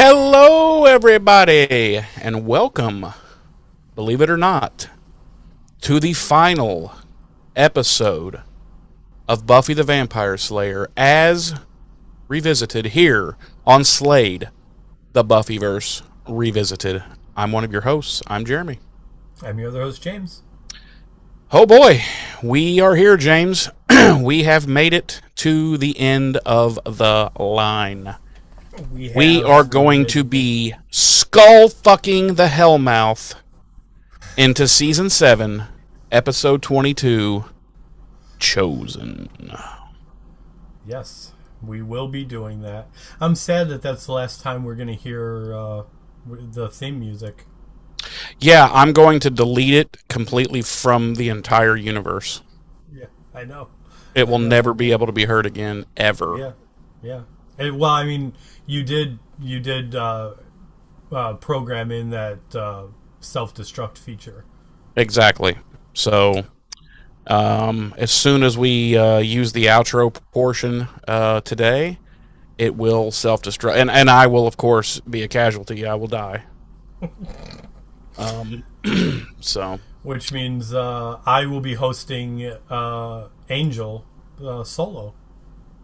Hello, everybody, and welcome, believe it or not, to the final episode of Buffy the Vampire Slayer as revisited here on Slade, the Buffyverse Revisited. I'm one of your hosts. I'm Jeremy. I'm your other host, James. Oh boy, we are here, James. We have made it to the end of the line. We are going to be skull-fucking the Hellmouth into Season 7, Episode 22, Chosen. Yes, we will be doing that. I'm sad that that's the last time we're going to hear the theme music. Yeah, I'm going to delete it completely from the entire universe. Yeah, I know. It will never be able to be heard again, ever. Yeah, yeah. Well, I mean, you did program in that self-destruct feature. Exactly. So, as soon as we use the outro portion today, it will self-destruct. And I will, of course, be a casualty. I will die. So. Which means I will be hosting Angel solo.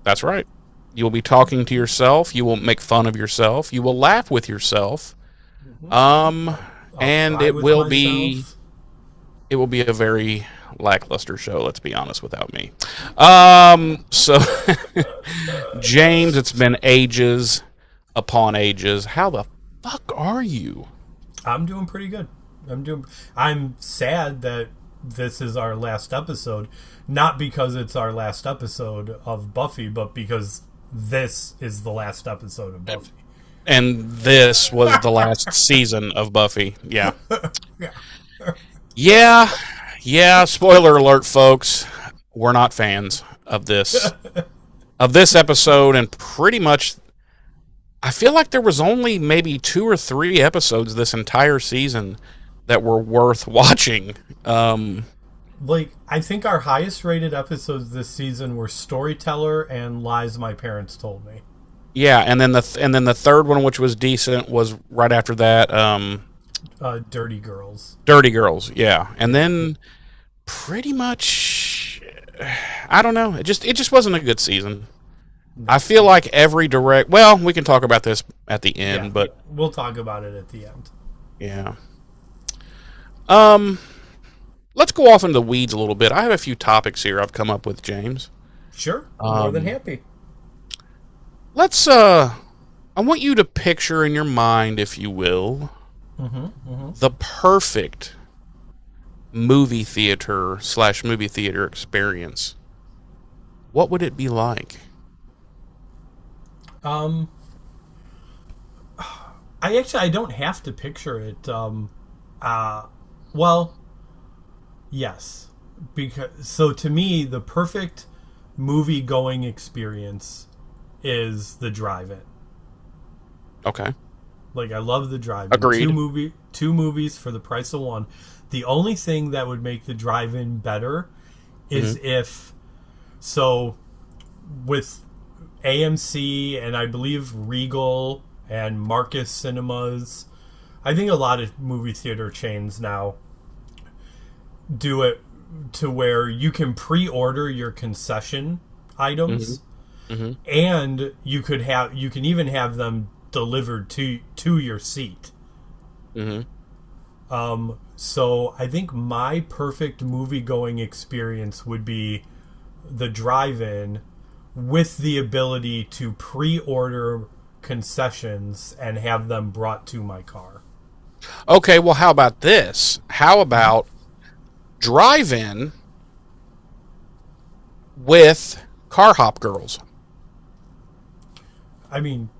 That's right. You will be talking to yourself. You will make fun of yourself. You will laugh with yourself. And it will be a very lackluster show, let's be honest, without me. So James, it's been ages upon ages. How the fuck are you? I'm doing pretty good. I'm sad that this is our last episode, not because it's our last episode of Buffy, but because this is the last episode of Buffy. And this was the last season of Buffy. Yeah. Yeah, spoiler alert, folks. We're not fans of this episode, and pretty much I feel like there was only maybe 2 or 3 episodes this entire season that were worth watching. I think our highest rated episodes this season were Storyteller and Lies My Parents Told Me. Yeah, and then the third one, which was decent, was right after that. Dirty Girls. Dirty Girls, yeah, and then pretty much, I don't know. It just wasn't a good season. I feel like every direct. Well, we can talk about this at the end, but we'll talk about it at the end. Yeah. Let's go off into the weeds a little bit. I have a few topics here I've come up with, James. Sure. More than happy. Let's, I want you to picture in your mind, if you will, the perfect movie theater / movie theater experience. What would it be like? I don't have to picture it. Well, yes, so to me, the perfect movie-going experience is the drive-in. Okay. I love the drive-in. Agreed. Two movies for the price of one. The only thing that would make the drive-in better is with AMC and I believe Regal and Marcus Cinemas, I think a lot of movie theater chains now do it to where you can pre-order your concession items, and you can even have them delivered to your seat. So I think my perfect movie-going experience would be the drive-in with the ability to pre-order concessions and have them brought to my car. Okay, well, how about this? How about drive-in with car hop girls? I mean,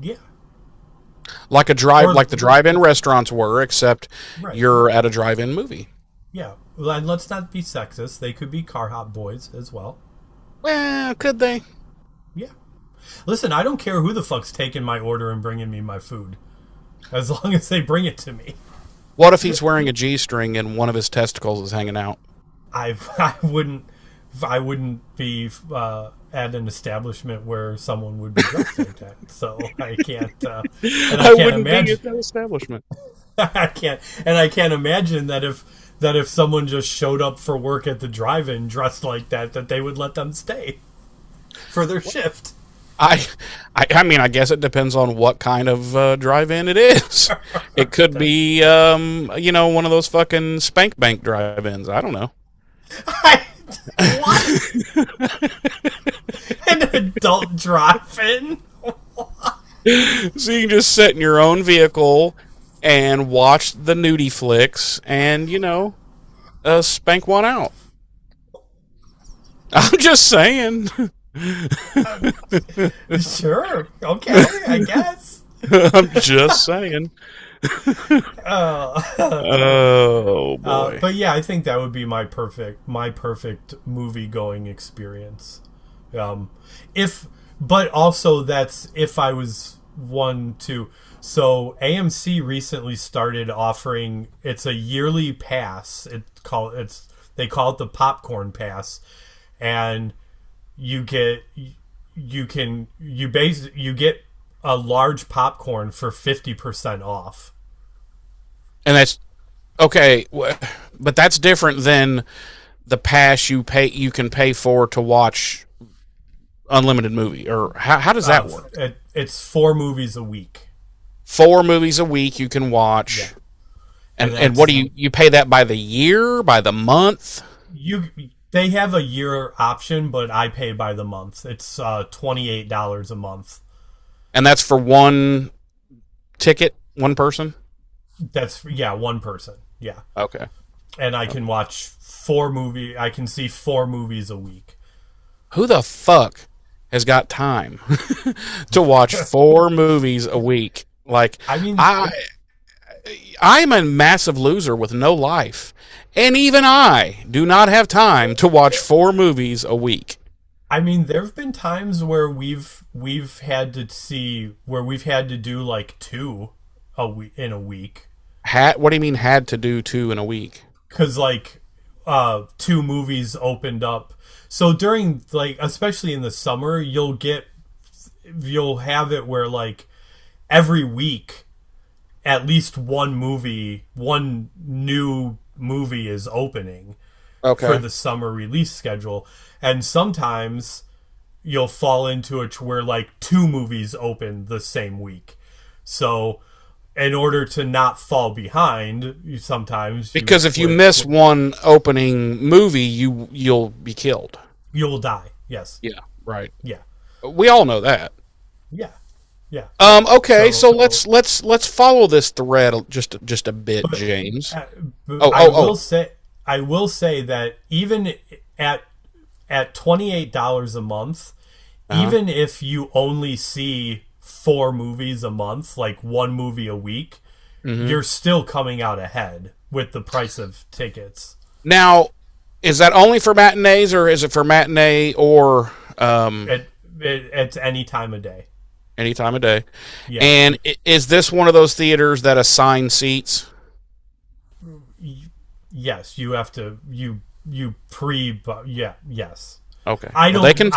yeah. Like the drive-in restaurants were, except you're at a drive-in movie. Yeah, and let's not be sexist. They could be car hop boys as well. Well, could they? Yeah. Listen, I don't care who the fuck's taking my order and bringing me my food, as long as they bring it to me. What if he's wearing a G-string and one of his testicles is hanging out? I wouldn't I wouldn't be at an establishment where someone would be dressed like that. So I can't, and I I can't wouldn't be imagine. at that establishment. I can't imagine that if someone just showed up for work at the drive-in dressed like that they would let them stay for their shift. I mean, I guess it depends on what kind of drive-in it is. It could be, one of those fucking spank bank drive-ins. I don't know. What? An adult drive-in? So you can just sit in your own vehicle and watch the nudie flicks and, spank one out. I'm just saying. Sure. Okay, I guess. I'm just saying. Oh boy. But yeah, I think that would be my perfect movie going experience. But also that's if I was one to. So AMC recently started offering. It's a yearly pass. They call it the popcorn pass, and you get a large popcorn for 50% off. And that's okay, but that's different than the pass you can pay for to watch unlimited movie, or how does that work? It's 4 movies a week. 4 movies a week you can watch. Yeah. And what do you pay that by the year, by the month? They have a year option, but I pay by the month. It's $28 a month. And that's for one ticket, one person? That's one person. Yeah. Okay. And I can watch 4 movies. I can see 4 movies a week. Who the fuck has got time to watch 4 movies a week? Like, I mean, I'm a massive loser with no life. And even I do not have time to watch 4 movies a week. I mean, there have been times where we've had to do like 2 in a week. What do you mean had to do 2 in a week? Because 2 movies opened up. So during especially in the summer, you'll have it where every week at least one new movie is opening for the summer release schedule. And sometimes you'll fall into it where 2 movies open the same week. So in order to not fall behind, because if you miss one opening movie, you'll be killed. You'll die. Yes. Yeah. Right. Yeah. We all know that. Yeah. Yeah. Okay. So let's follow this thread just a bit, James. I will say that even at $28 a month, even if you only see 4 movies a month, 1 movie a week, you're still coming out ahead with the price of tickets. Now, is that only for matinees, or is it for matinee or... It's any time of day. Any time of day. Yeah. And is this one of those theaters that assign seats? Yes, you have to. Yes. Okay. They can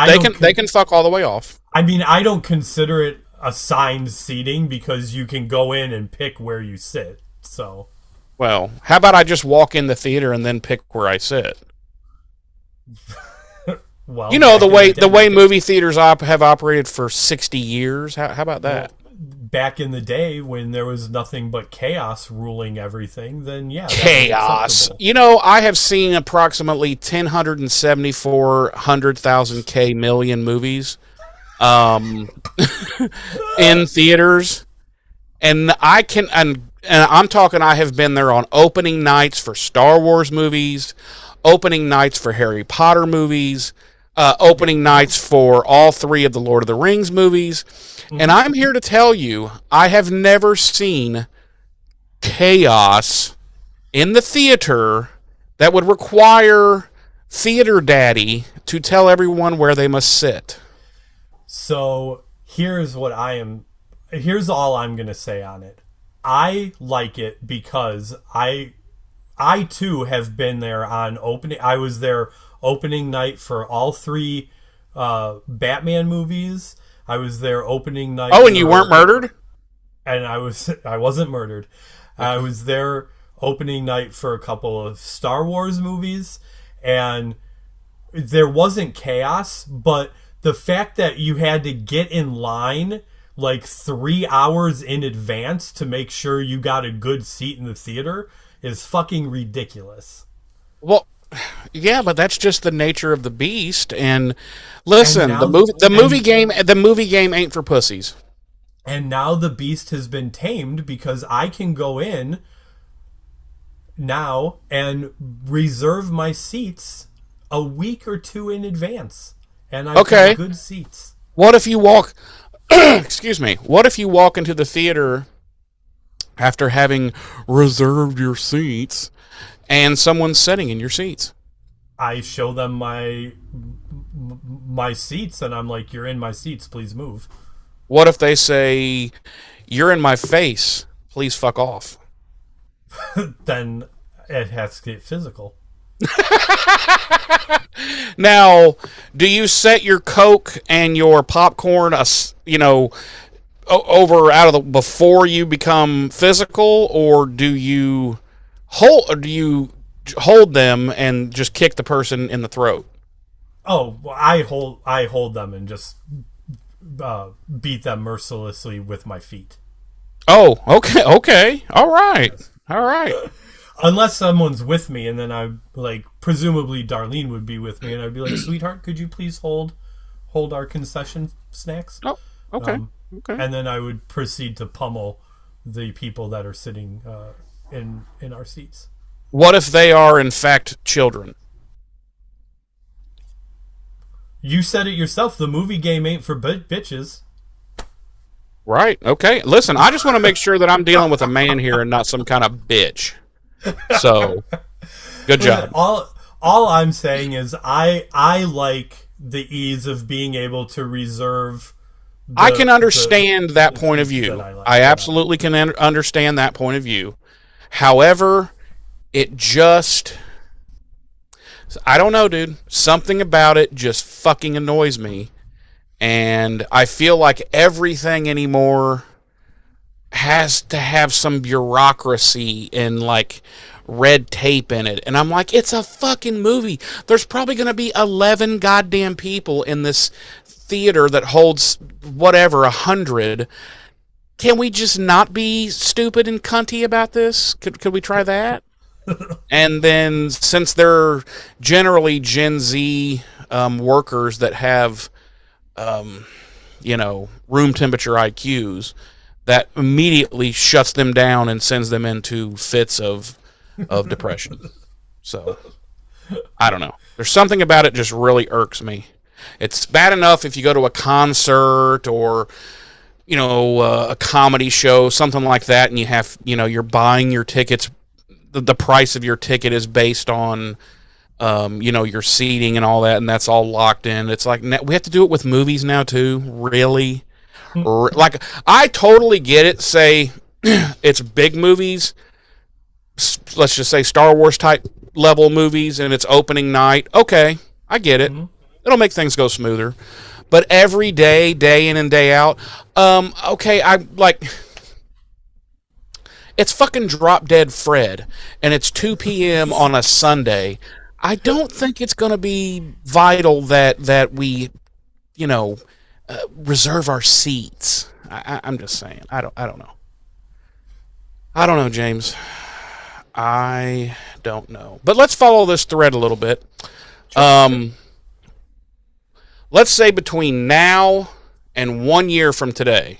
fuck all the way off. I mean, I don't consider it assigned seating because you can go in and pick where you sit. So. Well, how about I just walk in the theater and then pick where I sit? Well, the way movie theaters have operated for 60 years. How about that? Well, back in the day when there was nothing but chaos ruling everything, then yeah. Chaos. I have seen approximately 1,074,000 million movies in theaters. And I'm talking, I have been there on opening nights for Star Wars movies, opening nights for Harry Potter movies, opening nights for all 3 of the Lord of the Rings movies. And I'm here to tell you, I have never seen chaos in the theater that would require Theater Daddy to tell everyone where they must sit. So here's all I'm going to say on it. I like it because I too have been there on opening. I was there opening night for all three Batman movies. I was there opening night. Oh, and you weren't murdered? And I wasn't murdered. I was there opening night for a couple of Star Wars movies, and there wasn't chaos, but the fact that you had to get in line like 3 hours in advance to make sure you got a good seat in the theater is fucking ridiculous. Well, yeah, but that's just the nature of the beast. And listen, And the movie game ain't for pussies. And now the beast has been tamed because I can go in now and reserve my seats a week or two in advance. And I've got good seats. What if you walk excuse me, what if you walk into the theater after having reserved your seats and someone's sitting in your seats? I show them my seats and I'm like, you're in my seats, please move. What if they say, you're in my face, please fuck off? Then it has to get physical. Now, do you set your Coke and your popcorn, over out of the before you become physical, or do you hold them and just kick the person in the throat? Oh, well, I hold them and just beat them mercilessly with my feet. Oh, okay, all right. Unless someone's with me, and then I presumably Darlene would be with me, and I'd be like, "Sweetheart, could you please hold our concession snacks?" Oh, okay. And then I would proceed to pummel the people that are sitting in our seats. What if they are in fact children? You said it yourself. The movie game ain't for bitches. Right. Okay. Listen, I just want to make sure that I'm dealing with a man here and not some kind of bitch. So, good job. All I'm saying is I like the ease of being able to reserve. I can understand that point of view. I absolutely can understand that point of view. However, it just... I don't know, dude. Something about it just fucking annoys me. And I feel like everything anymore has to have some bureaucracy and red tape in it. And I'm like, it's a fucking movie. There's probably going to be 11 goddamn people in this theater that holds 100. Can we just not be stupid and cunty about this? Could we try that? And then, since they're generally Gen Z workers that have room temperature IQs, that immediately shuts them down and sends them into fits of depression. So, I don't know. There's something about it just really irks me. It's bad enough if you go to a concert or, a comedy show, something like that, and you have, you're buying your tickets. The price of your ticket is based on, your seating and all that, and that's all locked in. It's like, we have to do it with movies now, too? Really? I totally get it. Say, it's big movies, let's just say Star Wars type level movies, and it's opening night. Okay, I get it. Mm-hmm. It'll make things go smoother. But every day, day in and day out, it's fucking Drop Dead Fred, and it's 2 p.m. on a Sunday. I don't think it's going to be vital that we, reserve our seats. I'm just saying. I don't know. I don't know, James. I don't know. But let's follow this thread a little bit. Let's say between now and 1 year from today,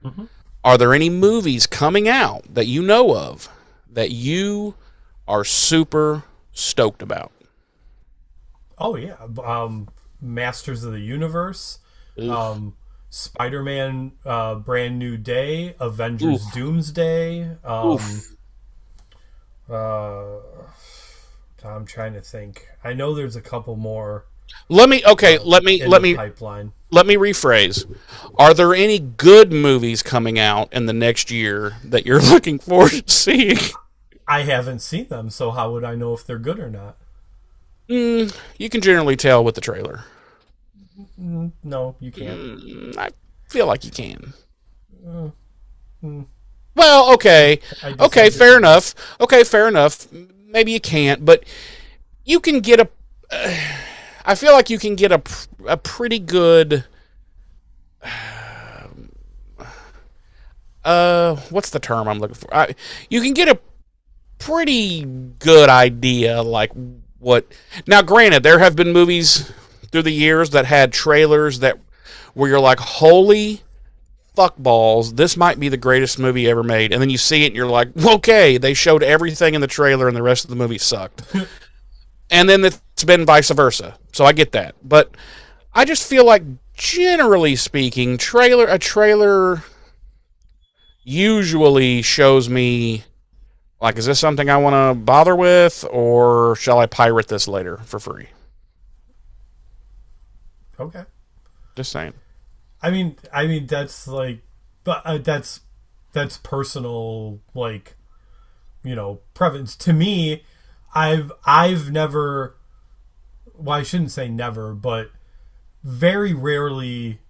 mm-hmm. Are there any movies coming out that you know of that you are super stoked about? Oh, yeah. Masters of the Universe, Spider-Man Brand New Day, Avengers Doomsday. I'm trying to think. I know there's a couple more. Let me pipeline. Let me rephrase. Are there any good movies coming out in the next year that you're looking forward to seeing? I haven't seen them, so how would I know if they're good or not? You can generally tell with the trailer. No, you can't. I feel like you can. Well, okay. Okay, fair disagree. enough. Okay, fair enough. Maybe you can't, but you can get a. I feel like you can get a pretty good. What's the term I'm looking for? You can get a pretty good idea, like what. Now, granted, there have been movies through the years that had trailers that where you're like, holy fuck balls, this might be the greatest movie ever made. And then you see it and you're like, okay, they showed everything in the trailer and the rest of the movie sucked. And then it's been vice versa. So I get that. But I just feel like, generally speaking, a trailer usually shows me, like, is this something I want to bother with, or shall I pirate this later for free? Okay. Just saying. I mean that's like, but that's personal, like, preference. To me, I've never. Well, I shouldn't say never, but very rarely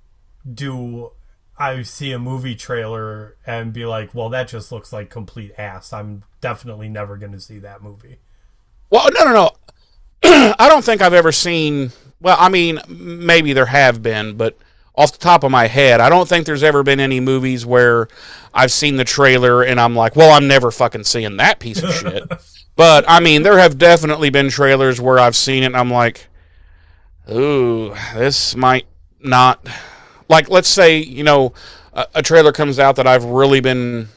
do I see a movie trailer and be like, well, that just looks like complete ass. I'm definitely never going to see that movie. Well, no, no, no. I don't think I've ever seen. Well, I mean, maybe there have been, but off the top of my head, I don't think there's ever been any movies where I've seen the trailer and I'm like, well, I'm never fucking seeing that piece of shit. But I mean, there have definitely been trailers where I've seen it and I'm like, ooh, this might not. Like, let's say, a trailer comes out that I've really been,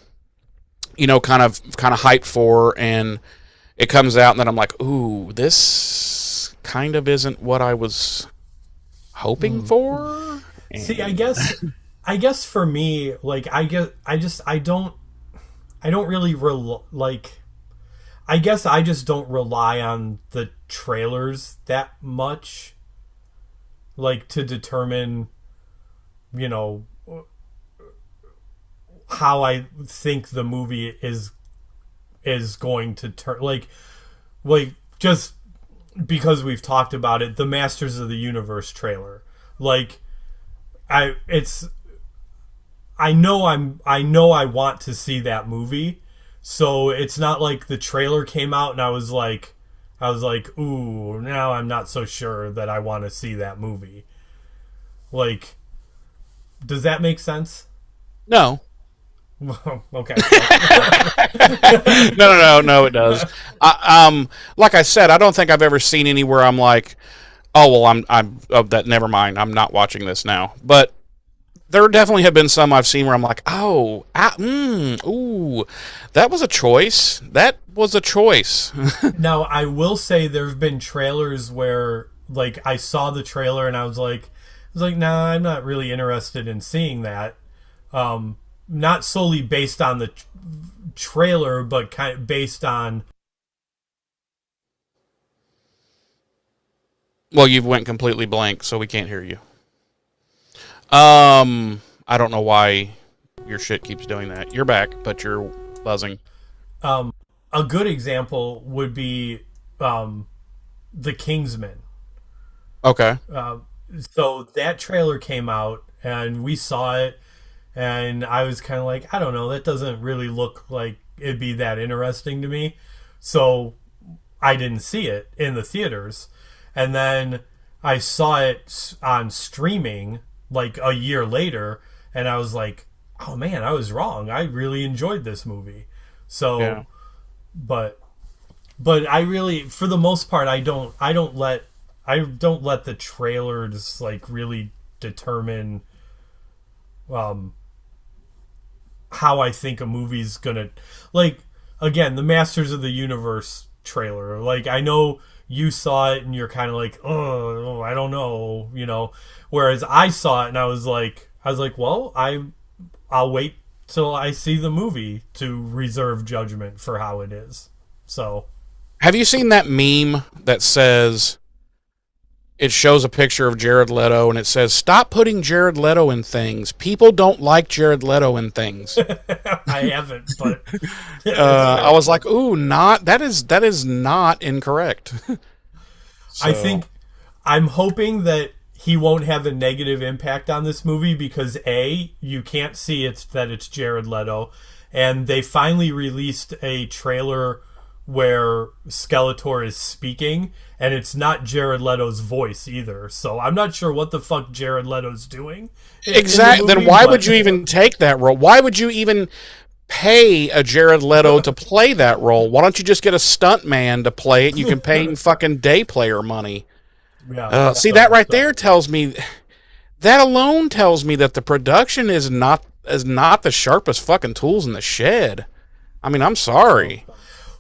kind of hyped for, and it comes out, and then I'm like, ooh, this kind of isn't what I was hoping for. See, I And guess I guess for me, like, I don't really like, I guess I just don't rely on the trailers that much, like, to determine, you know, how I think the movie is going to turn, like just because we've talked about it, the Masters of the Universe trailer. Like, I it's I know I want to see that movie. So it's not like the trailer came out and I was like, ooh, now I'm not so sure that I want to see that movie. Like, does that make sense? no, Okay. no, no, no, no, it does. Like I said, I don't think I've ever seen anywhere I'm like, oh well, oh, that. Never mind, I'm not watching this now. But there definitely have been some I've seen where I'm like, oh, ooh, that was a choice. That was a choice. Now, I will say there have been trailers where, like, I saw the trailer and I was like, nah, I'm not really interested in seeing that. Not solely based on the trailer, but kind of based on. Well, you've went completely blank, so we can't hear you. I don't know why your shit keeps doing that. You're back, but you're buzzing. A good example would be the Kingsman. Okay. So that trailer came out and we saw it, and I was kind of like, I don't know, that doesn't really look like it'd be that interesting to me. So I didn't see it in the theaters. And then I saw it on streaming like a year later, and I was like, oh man, I was wrong. I really enjoyed this movie. Yeah. So, but I really, for the most part, I don't let the trailers, like, really determine um how I think a movie's gonna, like, again, the Masters of the Universe trailer. Like, I know you saw it and you're kind of like, oh, I don't know. Whereas I saw it and I was like, well, I'll wait till I see the movie to reserve judgment for how it is. So, Have you seen that meme that says it shows a picture of Jared Leto and it says, "Stop putting Jared Leto in things. People don't like Jared Leto in things." I haven't, but I was like, "Ooh, not that is not incorrect." I So think I'm hoping that he won't have a negative impact on this movie because A, you can't see it's Jared Leto, and they finally released a trailer where Skeletor is speaking, and it's not Jared Leto's voice either. So I'm not sure what the fuck Jared Leto's doing. exactly. Then why would you even take that role? Why would you even pay a Jared Leto to play that role? Why don't you just get a stunt man to play it? You can pay him fucking day player money. Yeah, See, that right there tells me, that alone tells me that the production is not the sharpest fucking tools in the shed. I mean, I'm sorry.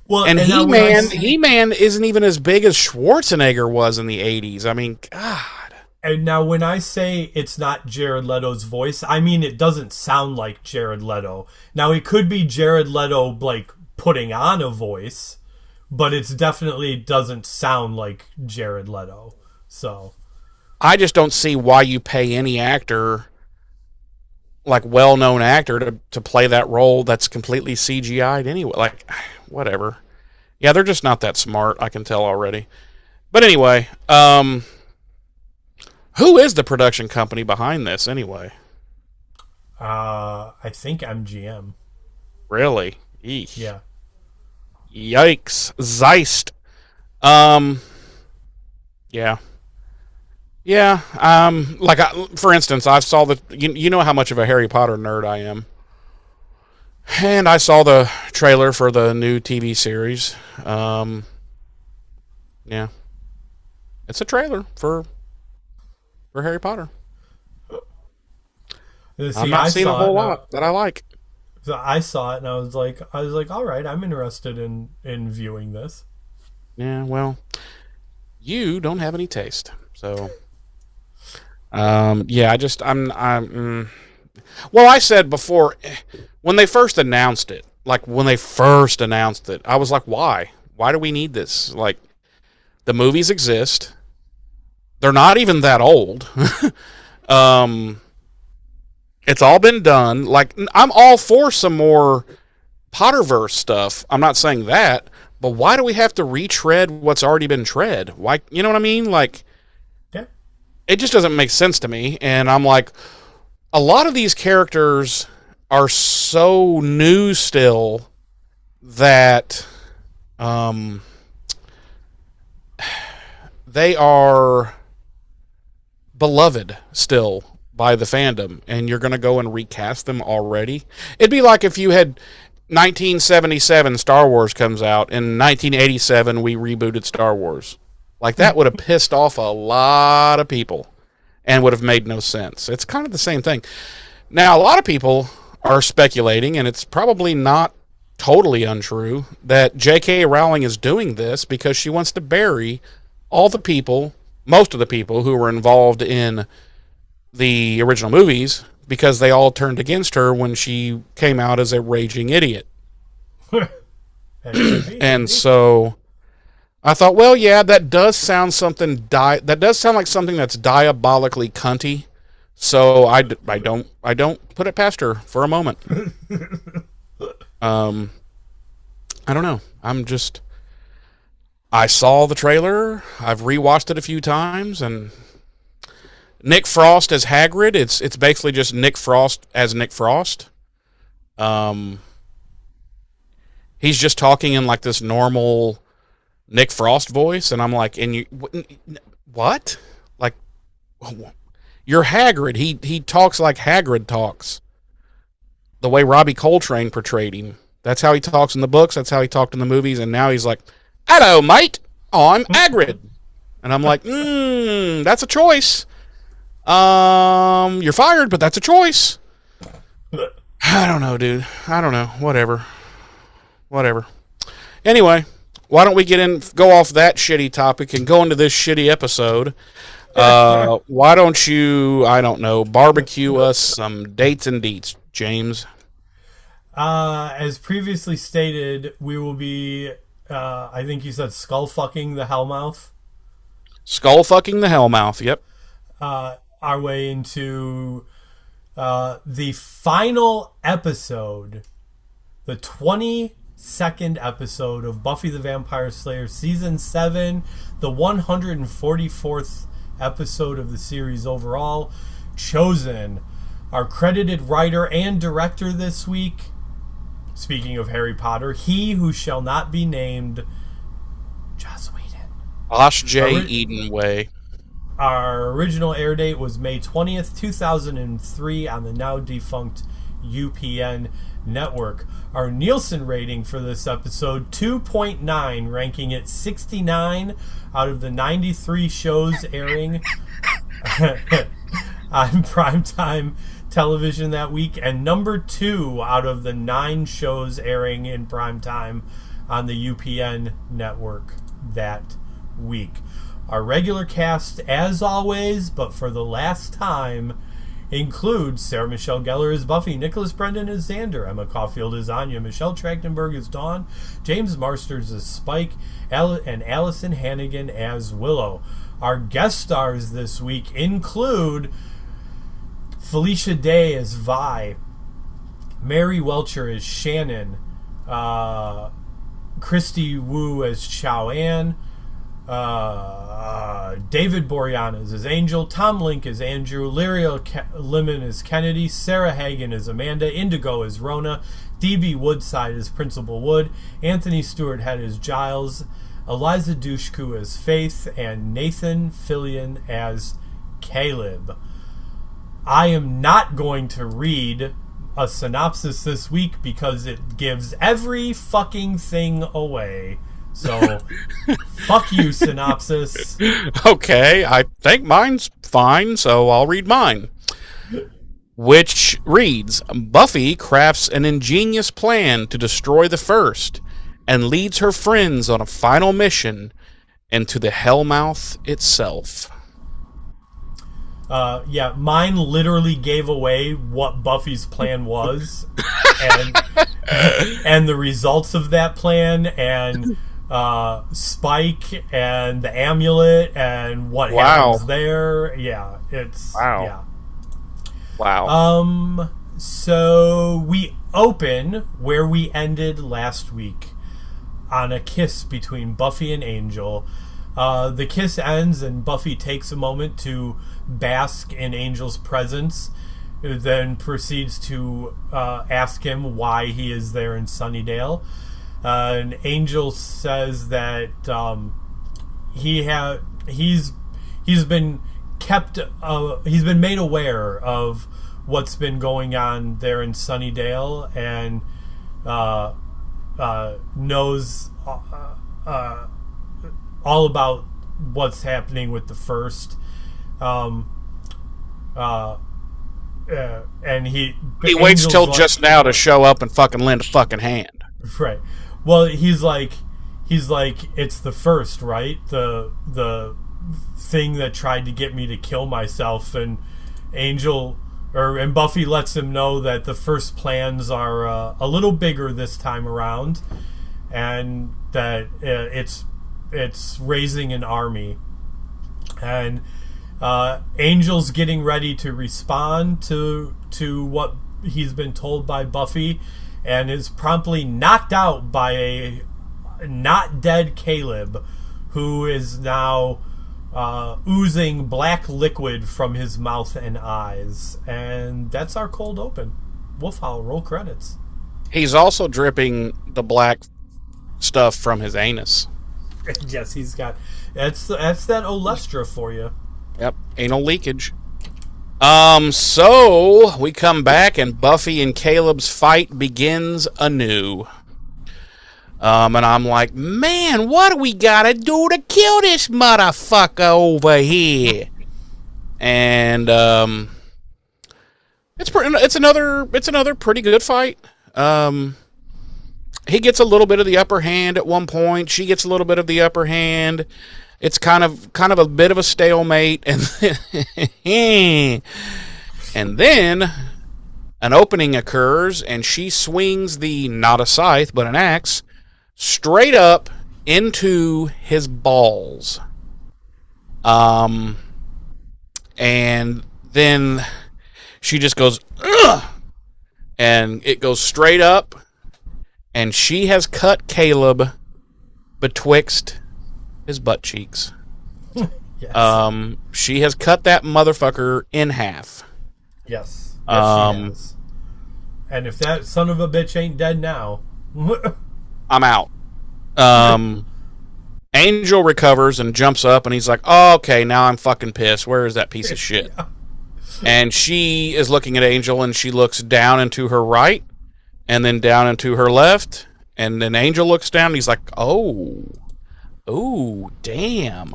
Well, And He-Man isn't even as big as Schwarzenegger was in the 80s. I mean, God. And now when I say it's not Jared Leto's voice, I mean it doesn't sound like Jared Leto. Now it could be Jared Leto like putting on a voice, but it's definitely doesn't sound like Jared Leto. So I just don't see why you pay any actor, like well-known actor, to play that role that's completely CGI'd anyway. Like, whatever. Yeah, they're just not that smart, I can tell already. But anyway, who is the production company behind this anyway? I think MGM. Really? Eesh. Yeah. Yikes. Zeist. Yeah. Yeah, like for instance, I saw you know how much of a Harry Potter nerd I am, and I saw the trailer for the new TV series. Yeah, it's a trailer for Harry Potter. See, I'm not seeing a whole lot that I like. So I saw it and I was like, all right, I'm interested in viewing this. Yeah, well, you don't have any taste, so. Yeah, well, I said before, when they first announced it, I was like, why? Why do we need this? Like, the movies exist. They're not even that old. It's all been done. Like, I'm all for some more Potterverse stuff. I'm not saying that, but why do we have to retread what's already been tread? Why, you know what I mean? Like, it just doesn't make sense to me. And I'm like, a lot of these characters are so new still that they are beloved still by the fandom, and you're going to go and recast them already. It'd be like if you had 1977 Star Wars comes out, and 1987 we rebooted Star Wars. Like, that would have pissed off a lot of people and would have made no sense. It's kind of the same thing. Now, a lot of people are speculating, and it's probably not totally untrue, that J.K. Rowling is doing this because she wants to bury all the people, most of the people who were involved in the original movies, because they all turned against her when she came out as a raging idiot. And so I thought, well, yeah, that does sound like something that's diabolically cunty. So I don't put it past her for a moment. I don't know. I saw the trailer. I've rewatched it a few times, and Nick Frost as Hagrid. It's basically just Nick Frost as Nick Frost. He's just talking in like this normal Nick Frost voice, and I'm like, and you what? Like, you're Hagrid. He talks like Hagrid talks. The way Robbie Coltrane portrayed him. That's how he talks in the books. That's how he talked in the movies. And now he's like, "Hello, mate. I'm Hagrid." And I'm like, that's a choice. You're fired, but that's a choice. I don't know, dude. I don't know. Whatever. Anyway, why don't we go off that shitty topic and go into this shitty episode? Why don't you, I don't know, barbecue us some dates and deets, James? As previously stated, we will be, I think you said skull fucking the Hellmouth. Skull fucking the Hellmouth, yep. Our way into the final episode, the 20 second episode of Buffy the Vampire Slayer Season 7, the 144th episode of the series overall. Chosen, our credited writer and director this week, speaking of Harry Potter, he who shall not be named, Joss Whedon. Josh J. Eden Way. Our original air date was May 20th, 2003 on the now defunct UPN network. Our Nielsen rating for this episode, 2.9, ranking it 69 out of the 93 shows airing on primetime television that week, and number 2 out of the 9 shows airing in primetime on the UPN network that week. Our regular cast, as always, but for the last time, includes Sarah Michelle Gellar as Buffy, Nicholas Brendan as Xander, Emma Caulfield as Anya, Michelle Trachtenberg as Dawn, James Marsters as Spike, and Allison Hannigan as Willow. Our guest stars this week include Felicia Day as Vi, Mary Welcher as Shannon, Christy Wu as Chao Ann, David Boreanaz as Angel, Tom Link as Andrew, Lyria Lemon as Kennedy, Sarah Hagen as Amanda, Indigo as Rona, D.B. Woodside as Principal Wood, Anthony Stewart Head as Giles, Eliza Dushku as Faith, and Nathan Fillion as Caleb. I am not going to read a synopsis this week because it gives every fucking thing away. So, fuck you, synopsis. Okay, I think mine's fine, so I'll read mine. Which reads, Buffy crafts an ingenious plan to destroy the First and leads her friends on a final mission into the Hellmouth itself. Yeah, mine literally gave away what Buffy's plan was and the results of that plan, and Spike and the amulet and what happens there. Yeah, it's Wow. So we open where we ended last week, on a kiss between Buffy and Angel. The kiss ends and Buffy takes a moment to bask in Angel's presence, then proceeds to ask him why he is there in Sunnydale. And Angel says that he's been made aware of what's been going on there in Sunnydale, and knows all about what's happening with the First. And he waits till just now to show up and fucking lend a fucking hand. Right. Well, he's like, it's the First, right? The thing that tried to get me to kill myself, and Buffy lets him know that the First plans are a little bigger this time around, and that it's raising an army, and Angel's getting ready to respond to what he's been told by Buffy, and is promptly knocked out by a not dead Caleb, who is now oozing black liquid from his mouth and eyes. And that's our cold open. Wolf Howl, roll credits. He's also dripping the black stuff from his anus. Yes, he's got... That's that Olestra for you. Yep, anal leakage. So we come back and Buffy and Caleb's fight begins anew. And I'm like, man, what do we gotta do to kill this motherfucker over here? And it's another pretty good fight. He gets a little bit of the upper hand at one point. She gets a little bit of the upper hand. It's kind of a bit of a stalemate, and then an opening occurs, and she swings not a scythe, but an axe, straight up into his balls. And then she just goes, ugh! And it goes straight up, and she has cut Caleb betwixt his butt cheeks. Yes. She has cut that motherfucker in half. Yes. Yes, she has. And if that son of a bitch ain't dead now, I'm out. Angel recovers and jumps up, and he's like, oh, okay, now I'm fucking pissed. Where is that piece of shit? Yeah. And she is looking at Angel, and she looks down and to her right, and then down and to her left, and then Angel looks down, and he's like, oh, damn.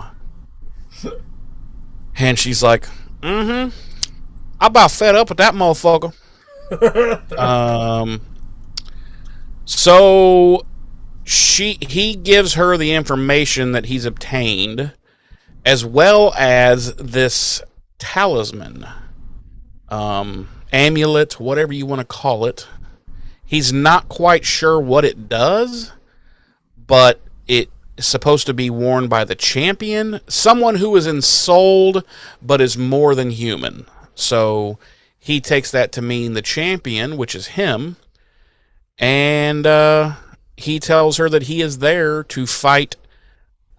And she's like, I'm about fed up with that motherfucker. So he gives her the information that he's obtained, as well as this talisman, amulet, whatever you want to call it. He's not quite sure what it does, but it is supposed to be worn by the champion, someone who is ensouled but is more than human. So he takes that to mean the champion, which is him, and he tells her that he is there to fight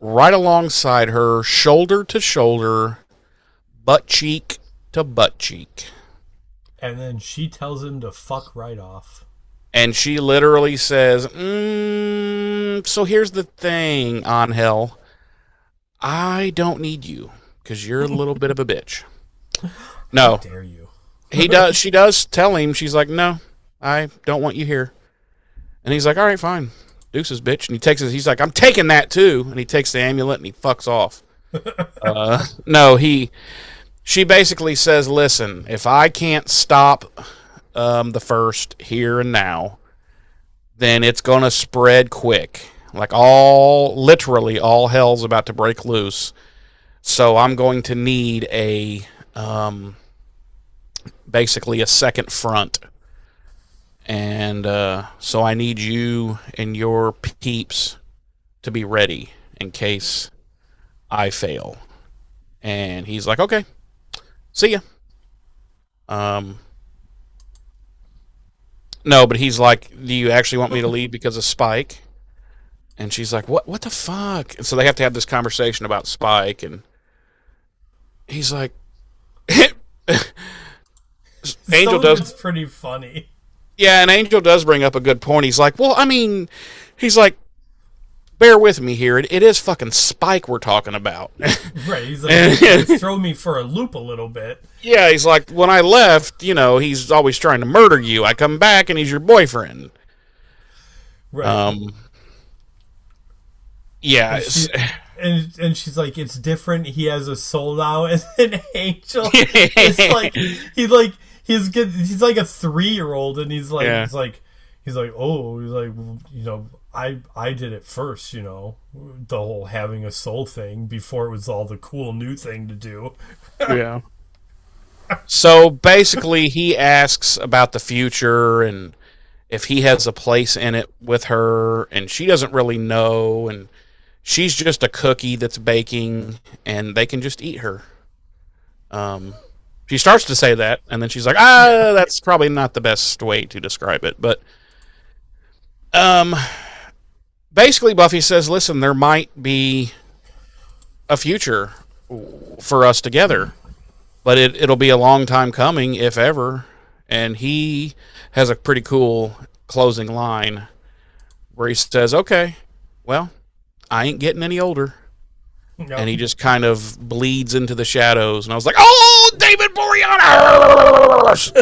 right alongside her, shoulder to shoulder, butt cheek to butt cheek. And then she tells him to fuck right off. And she literally says, so here's the thing, Angel. I don't need you, because you're a little bit of a bitch. No. How dare you? She does tell him, she's like, no, I don't want you here. And he's like, all right, fine. Deuces, bitch. And he takes it. He's like, I'm taking that too. And he takes the amulet and he fucks off. She basically says, listen, if I can't stop the first here and now, then it's going to spread quick. Like literally all hell's about to break loose. So I'm going to need basically a second front. And so I need you and your peeps to be ready in case I fail. And he's like, okay, see ya. No, but he's like, do you actually want me to leave because of Spike? And she's like, what the fuck? And so they have to have this conversation about Spike, and he's like, Angel does. It's pretty funny. Yeah, and Angel does bring up a good point. He's like, well, I mean, he's like, bear with me here. It is fucking Spike we're talking about. Right, he's like, throw me for a loop a little bit. Yeah, he's like, when I left, he's always trying to murder you. I come back and he's your boyfriend. Right. Yeah. And she's like, it's different. He has a soul now. And then Angel is like, he's like a 3-year-old, and he's like, I did it first, the whole having a soul thing before it was all the cool new thing to do. Yeah. So basically, he asks about the future and if he has a place in it with her, and she doesn't really know, and she's just a cookie that's baking, and they can just eat her. She starts to say that, and then she's like, that's probably not the best way to describe it. But basically, Buffy says, listen, there might be a future for us together, but it'll be a long time coming, if ever. And he has a pretty cool closing line where he says, okay, well, I ain't getting any older. No. And he just kind of bleeds into the shadows. And I was like, oh, David Boreanaz!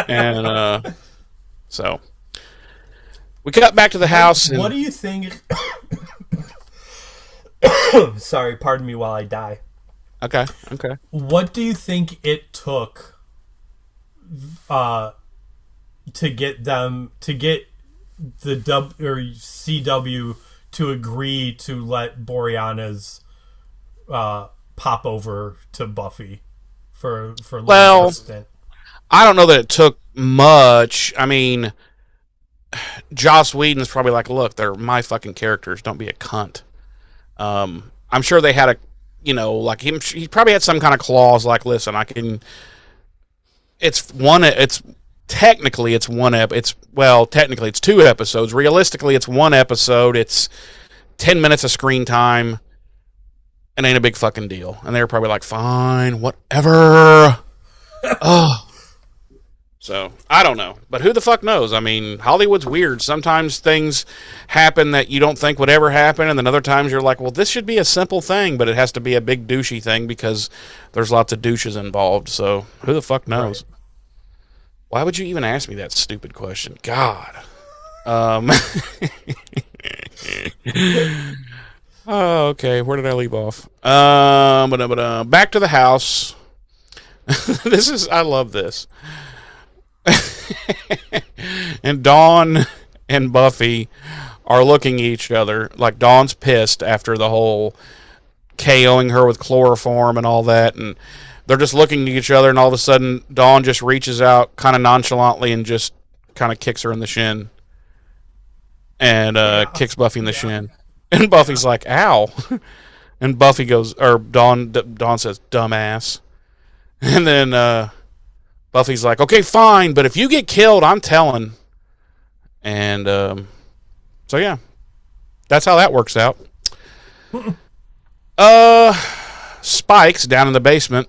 And so we cut back to the house. What do you think? Sorry, pardon me while I die. Okay. What do you think it took to get the CW to agree to let Boreanaz pop over to Buffy for a stint? I don't know that it took much. I mean, Joss Whedon's probably like, look, they're my fucking characters. Don't be a cunt. I'm sure they had he probably had some kind of clause like, listen, it's technically it's technically it's 2 episodes. Realistically, it's 1 episode. It's 10 minutes of screen time. It ain't a big fucking deal. And they were probably like, fine, whatever. Oh. So, I don't know. But who the fuck knows? I mean, Hollywood's weird. Sometimes things happen that you don't think would ever happen, and then other times you're like, well, this should be a simple thing, but it has to be a big douchey thing because there's lots of douches involved. So, who the fuck knows? Right. Why would you even ask me that stupid question? God. Oh, okay. Where did I leave off? Back to the house. I love this. And Dawn and Buffy are looking at each other. Like, Dawn's pissed after the whole KOing her with chloroform and all that. And they're just looking at each other, and all of a sudden, Dawn just reaches out kind of nonchalantly and just kind of kicks her in the shin. And kicks Buffy in the shin. And Buffy's like, ow. And Buffy goes, or Dawn says, dumbass. And then Buffy's like, okay, fine, but if you get killed, I'm telling. And so, yeah. That's how that works out. Spike's down in the basement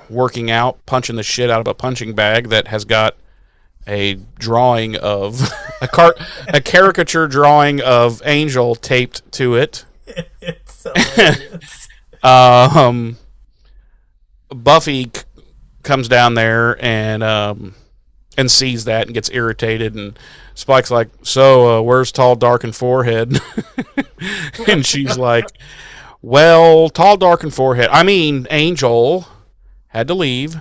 working out, punching the shit out of a punching bag that has got a drawing of a caricature drawing of Angel taped to it. It's hilarious. Buffy comes down there and sees that and gets irritated, and Spike's like, so where's Tall, Dark, and Forehead? And she's like, well, Tall, Dark, and Forehead, I mean Angel had to leave.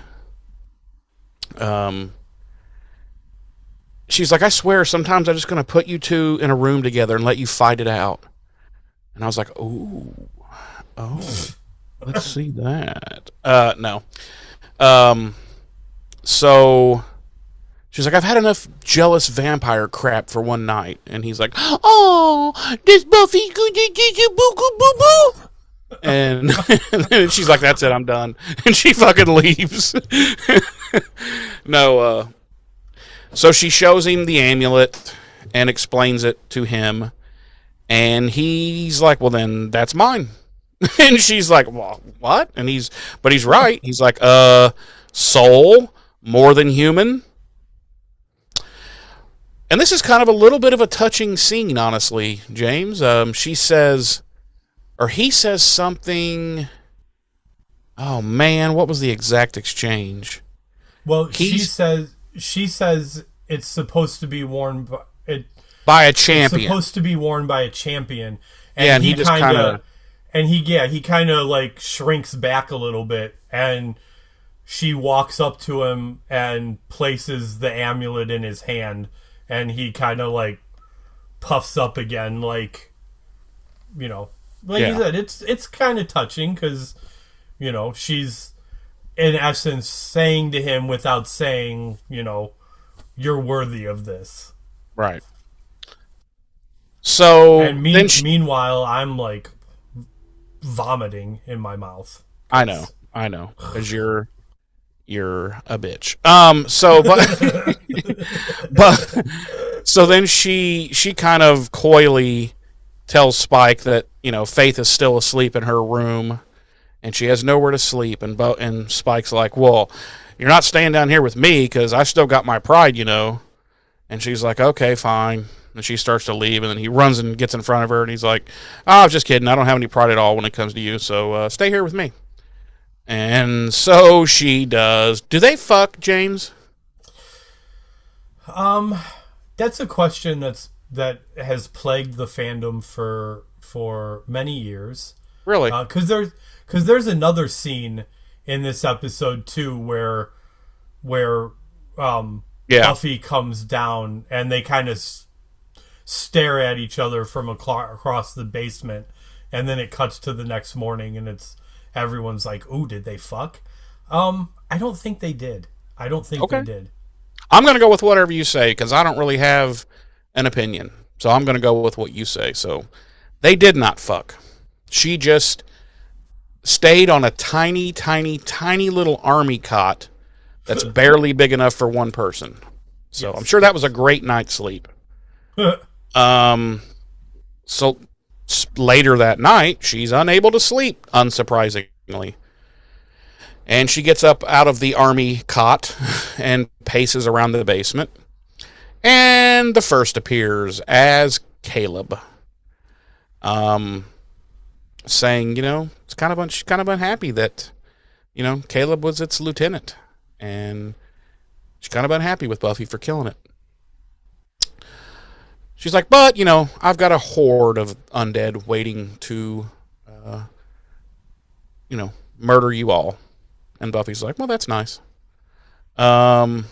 She's like, I swear, sometimes I'm just going to put you two in a room together and let you fight it out. And I was like, oh, let's see that. No. So she's like, I've had enough jealous vampire crap for one night. And he's like, oh, this Buffy, boo. And she's like, that's it, I'm done. And she fucking leaves. No, so she shows him the amulet and explains it to him. And he's like, well, then that's mine. And she's like, well, what? And he's right. He's like, soul, more than human. And this is kind of a little bit of a touching scene, honestly, James. She says, or he says something. Oh, man, what was the exact exchange? Well, she says it's supposed to be worn by a champion. It's supposed to be worn by a champion. And yeah, and he just kind of... And he kind of like shrinks back a little bit, and she walks up to him and places the amulet in his hand, and he kind of like puffs up again, like, you know, like you said, it's kind of touching because, you know, she's in essence saying to him without saying, you know, you're worthy of this. Right. So and meanwhile, I'm like vomiting in my mouth. I know, because you're a bitch. So then she kind of coyly tells Spike that, you know, Faith is still asleep in her room, and she has nowhere to sleep. And Spike's like, well, you're not staying down here with me because I still got my pride, you know. And she's like, okay, fine. And she starts to leave, and then he runs and gets in front of her, and he's like, oh, I was just kidding. I don't have any pride at all when it comes to you, so stay here with me. And so she does. Do they fuck, James? That's a question that has plagued the fandom for many years. Really? Because there's another scene in this episode, too, where Buffy comes down, and they kind of stare at each other from across the basement, and then it cuts to the next morning, and everyone's like, ooh, did they fuck? I don't think they did. They did. I'm going to go with whatever you say, because I don't really have an opinion. So I'm going to go with what you say. So they did not fuck. She just stayed on a tiny, tiny, tiny little army cot that's barely big enough for one person. So I'm sure that was a great night's sleep. So later that night, she's unable to sleep, unsurprisingly. And she gets up out of the army cot and paces around the basement. And the first appears as Caleb. Saying, she's kind of unhappy that, Caleb was its lieutenant. And she's kind of unhappy with Buffy for killing it. She's like, but, I've got a horde of undead waiting to, murder you all. And Buffy's like, well, that's nice. And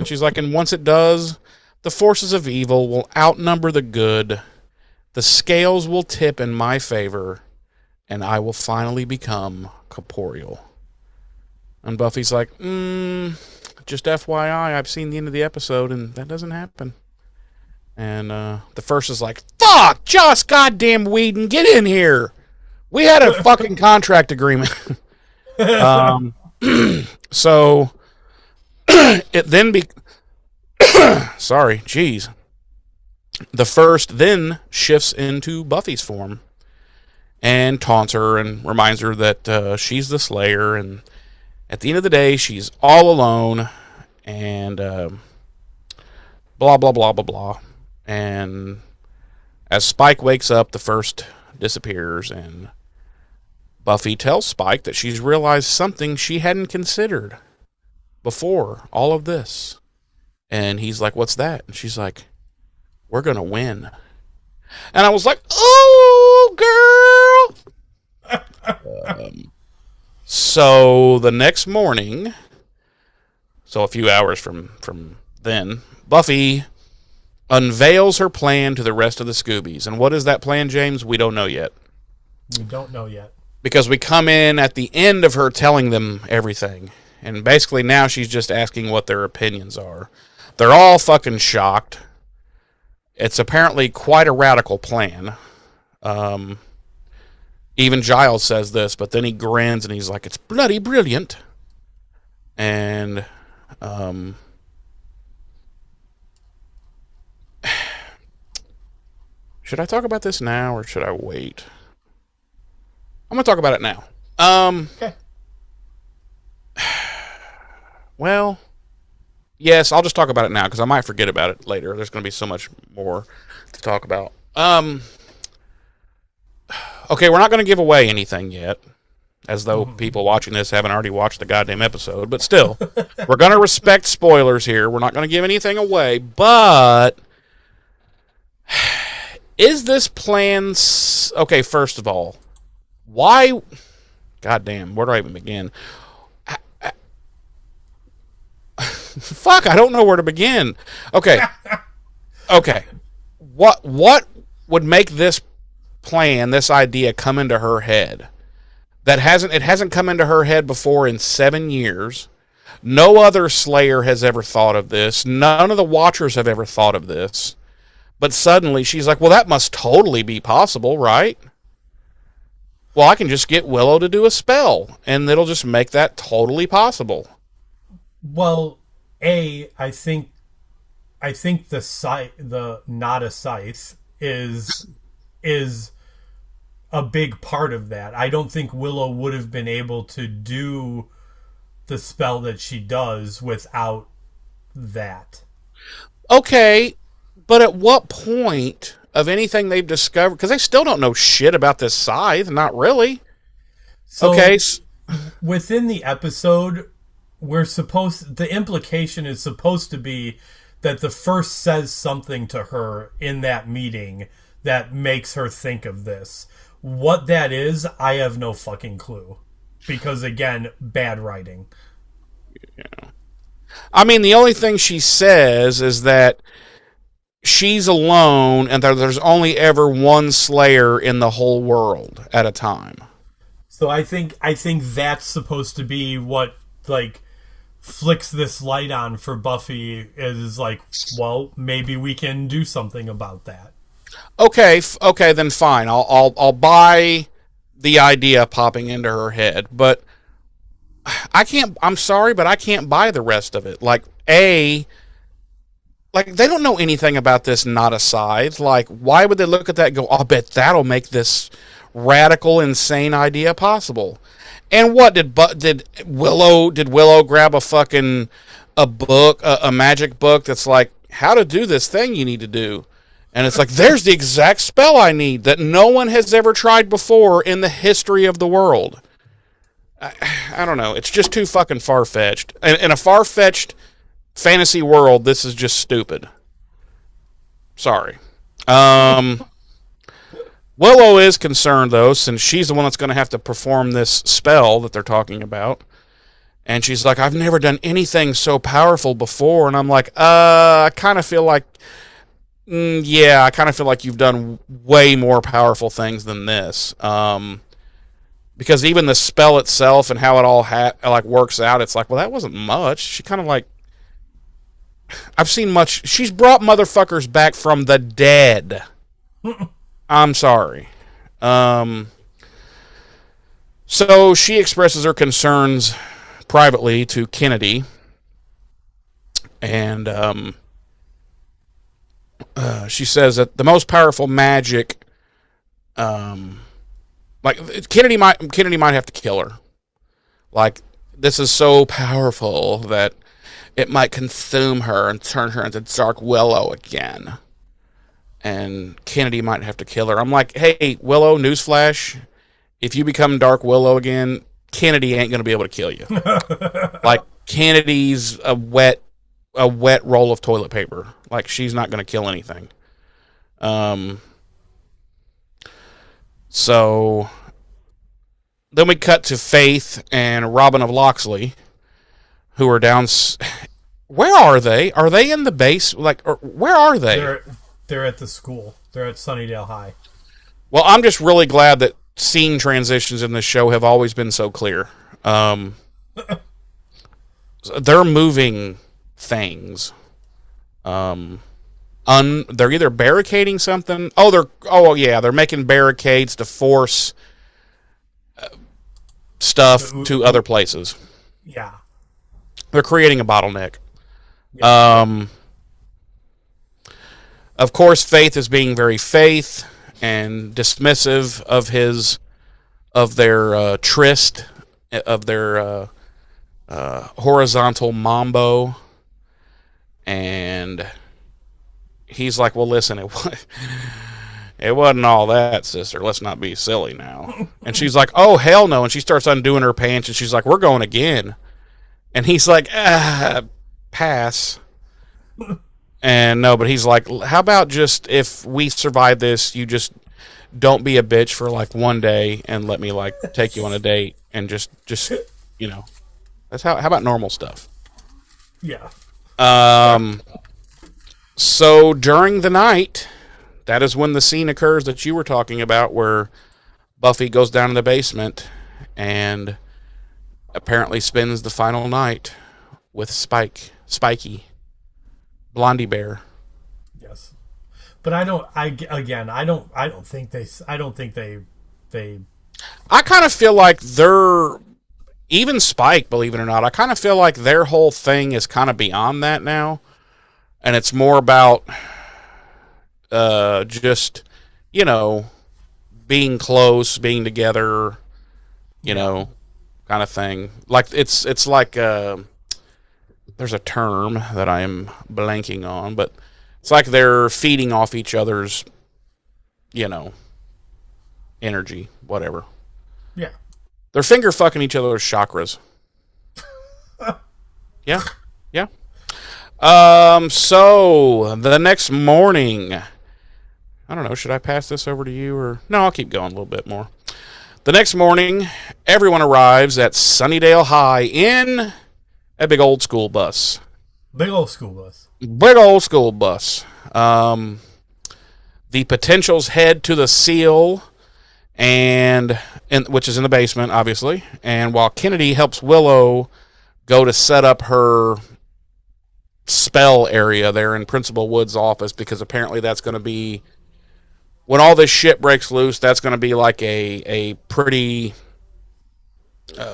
she's like, and once it does, the forces of evil will outnumber the good. The scales will tip in my favor, and I will finally become corporeal. And Buffy's like, just FYI, I've seen the end of the episode, and that doesn't happen. And the first is like, fuck, Joss goddamn Whedon, get in here. We had a fucking contract agreement. So it then sorry, jeez. The first then shifts into Buffy's form and taunts her and reminds her that she's the Slayer, and at the end of the day, she's all alone, and blah, blah, blah, blah, blah. And as Spike wakes up, the first disappears, and Buffy tells Spike that she's realized something she hadn't considered before all of this. And he's like, what's that? And she's like, we're going to win. And I was like, oh, girl! So the next morning, so a few hours from then, Buffy unveils her plan to the rest of the Scoobies. And what is that plan, James? We don't know yet. We don't know yet. Because we come in at the end of her telling them everything. And basically now she's just asking what their opinions are. They're all fucking shocked. It's apparently quite a radical plan. Even Giles says this, but then he grins and he's like, it's bloody brilliant. And should I talk about this now or should I wait? I'm going to talk about it now. Okay. Well, yes, I'll just talk about it now because I might forget about it later. There's going to be so much more to talk about. Okay, we're not going to give away anything yet, as though people watching this haven't already watched the goddamn episode. But still, we're going to respect spoilers here. We're not going to give anything away. But is this plan... Okay, first of all, why... Goddamn, where do I even begin? Fuck, I don't know where to begin. Okay. What would make this plan, this idea, come into her head? It hasn't come into her head before in 7 years. No other Slayer has ever thought of this. None of the Watchers have ever thought of this. But suddenly she's like, well, that must totally be possible, right? Well, I can just get Willow to do a spell, and it'll just make that totally possible. Well, I think the not a scythe is a big part of that. I don't think Willow would have been able to do the spell that she does without that. Okay, but at what point of anything they've discovered, because they still don't know shit about this scythe, not really. So okay, within the episode, the implication is supposed to be that the first says something to her in that meeting that makes her think of this. What that is, I have no fucking clue. Because, again, bad writing. Yeah. I mean, the only thing she says is that she's alone and that there's only ever one Slayer in the whole world at a time. So I think that's supposed to be what, like, flicks this light on for Buffy, is like, well, maybe we can do something about that. Okay, then fine. I'll buy the idea popping into her head, but I'm sorry, but I can't buy the rest of it. Like, like, they don't know anything about this, not a scythe. Like, why would they look at that and go, I'll bet that'll make this radical, insane idea possible? And what did Willow grab a fucking a book, a magic book that's like, how to do this thing you need to do? And it's like, there's the exact spell I need that no one has ever tried before in the history of the world. I don't know. It's just too fucking far-fetched. In a far-fetched fantasy world, this is just stupid. Sorry. Willow is concerned, though, since she's the one that's going to have to perform this spell that they're talking about. And she's like, I've never done anything so powerful before. And I'm like, I kind of feel like, yeah, I kind of feel like you've done way more powerful things than this. Because even the spell itself and how it all works out, it's like, well, that wasn't much. She kind of like, I've seen much. She's brought motherfuckers back from the dead. I'm sorry. So she expresses her concerns privately to Kennedy, and she says that the most powerful magic, like Kennedy might have to kill her. Like, this is so powerful that it might consume her and turn her into Dark Willow again. And Kennedy might have to kill her. I'm like, hey, Willow, newsflash. If you become Dark Willow again, Kennedy ain't going to be able to kill you. Like, Kennedy's a wet roll of toilet paper. Like, she's not going to kill anything. So then we cut to Faith and Robin of Locksley, who are down. Where are they? Are they in the base? Like, where are they? They're at the school. They're at Sunnydale High. Well, I'm just really glad that scene transitions in this show have always been so clear. They're moving things. They're either barricading something. They're making barricades to force stuff to other places. Yeah. They're creating a bottleneck. Yeah. Of course, Faith is being very Faith and dismissive of their tryst, of their horizontal mambo, and he's like, "Well, listen, it wasn't all that, sister. Let's not be silly now." And she's like, "Oh, hell no!" And she starts undoing her pants, and she's like, "We're going again." And he's like, "Pass." And no, but he's like, how about just, if we survive this, you just don't be a bitch for like one day and let me like take you on a date and just that's how about normal stuff? Yeah. So during the night, that is when the scene occurs that you were talking about, where Buffy goes down in the basement and apparently spends the final night with Spiky. Blondie Bear. Yes, but I don't think they. I kind of feel like they're, even Spike, believe it or not, I kind of feel like their whole thing is kind of beyond that now, and it's more about just being close, being together, kind of thing. Like it's like there's a term that I am blanking on, but it's like they're feeding off each other's, energy, whatever. Yeah. They're finger fucking each other's chakras. Yeah. Yeah. So the next morning, I don't know, should I pass this over to you or no, I'll keep going a little bit more. The next morning, everyone arrives at Sunnydale High in a big old school bus. Big old school bus. The potentials head to the seal, which is in the basement, obviously. And while Kennedy helps Willow go to set up her spell area there in Principal Wood's office, because apparently that's going to be, when all this shit breaks loose, that's going to be like a pretty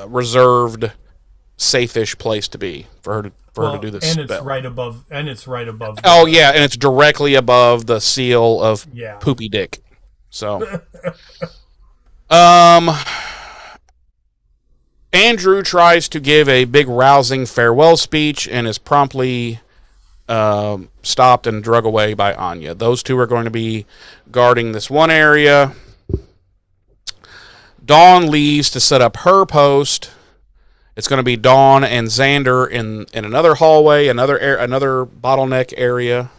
reserved, safe-ish place to be for her for her to do this and it's spell. right above, Oh yeah, and it's directly above the seal of yeah. Poopy Dick. So, um, Andrew tries to give a big rousing farewell speech and is promptly stopped and drug away by Anya. Those two are going to be guarding this one area. Dawn leaves to set up her post. It's going to be Dawn and Xander in another hallway, another bottleneck area.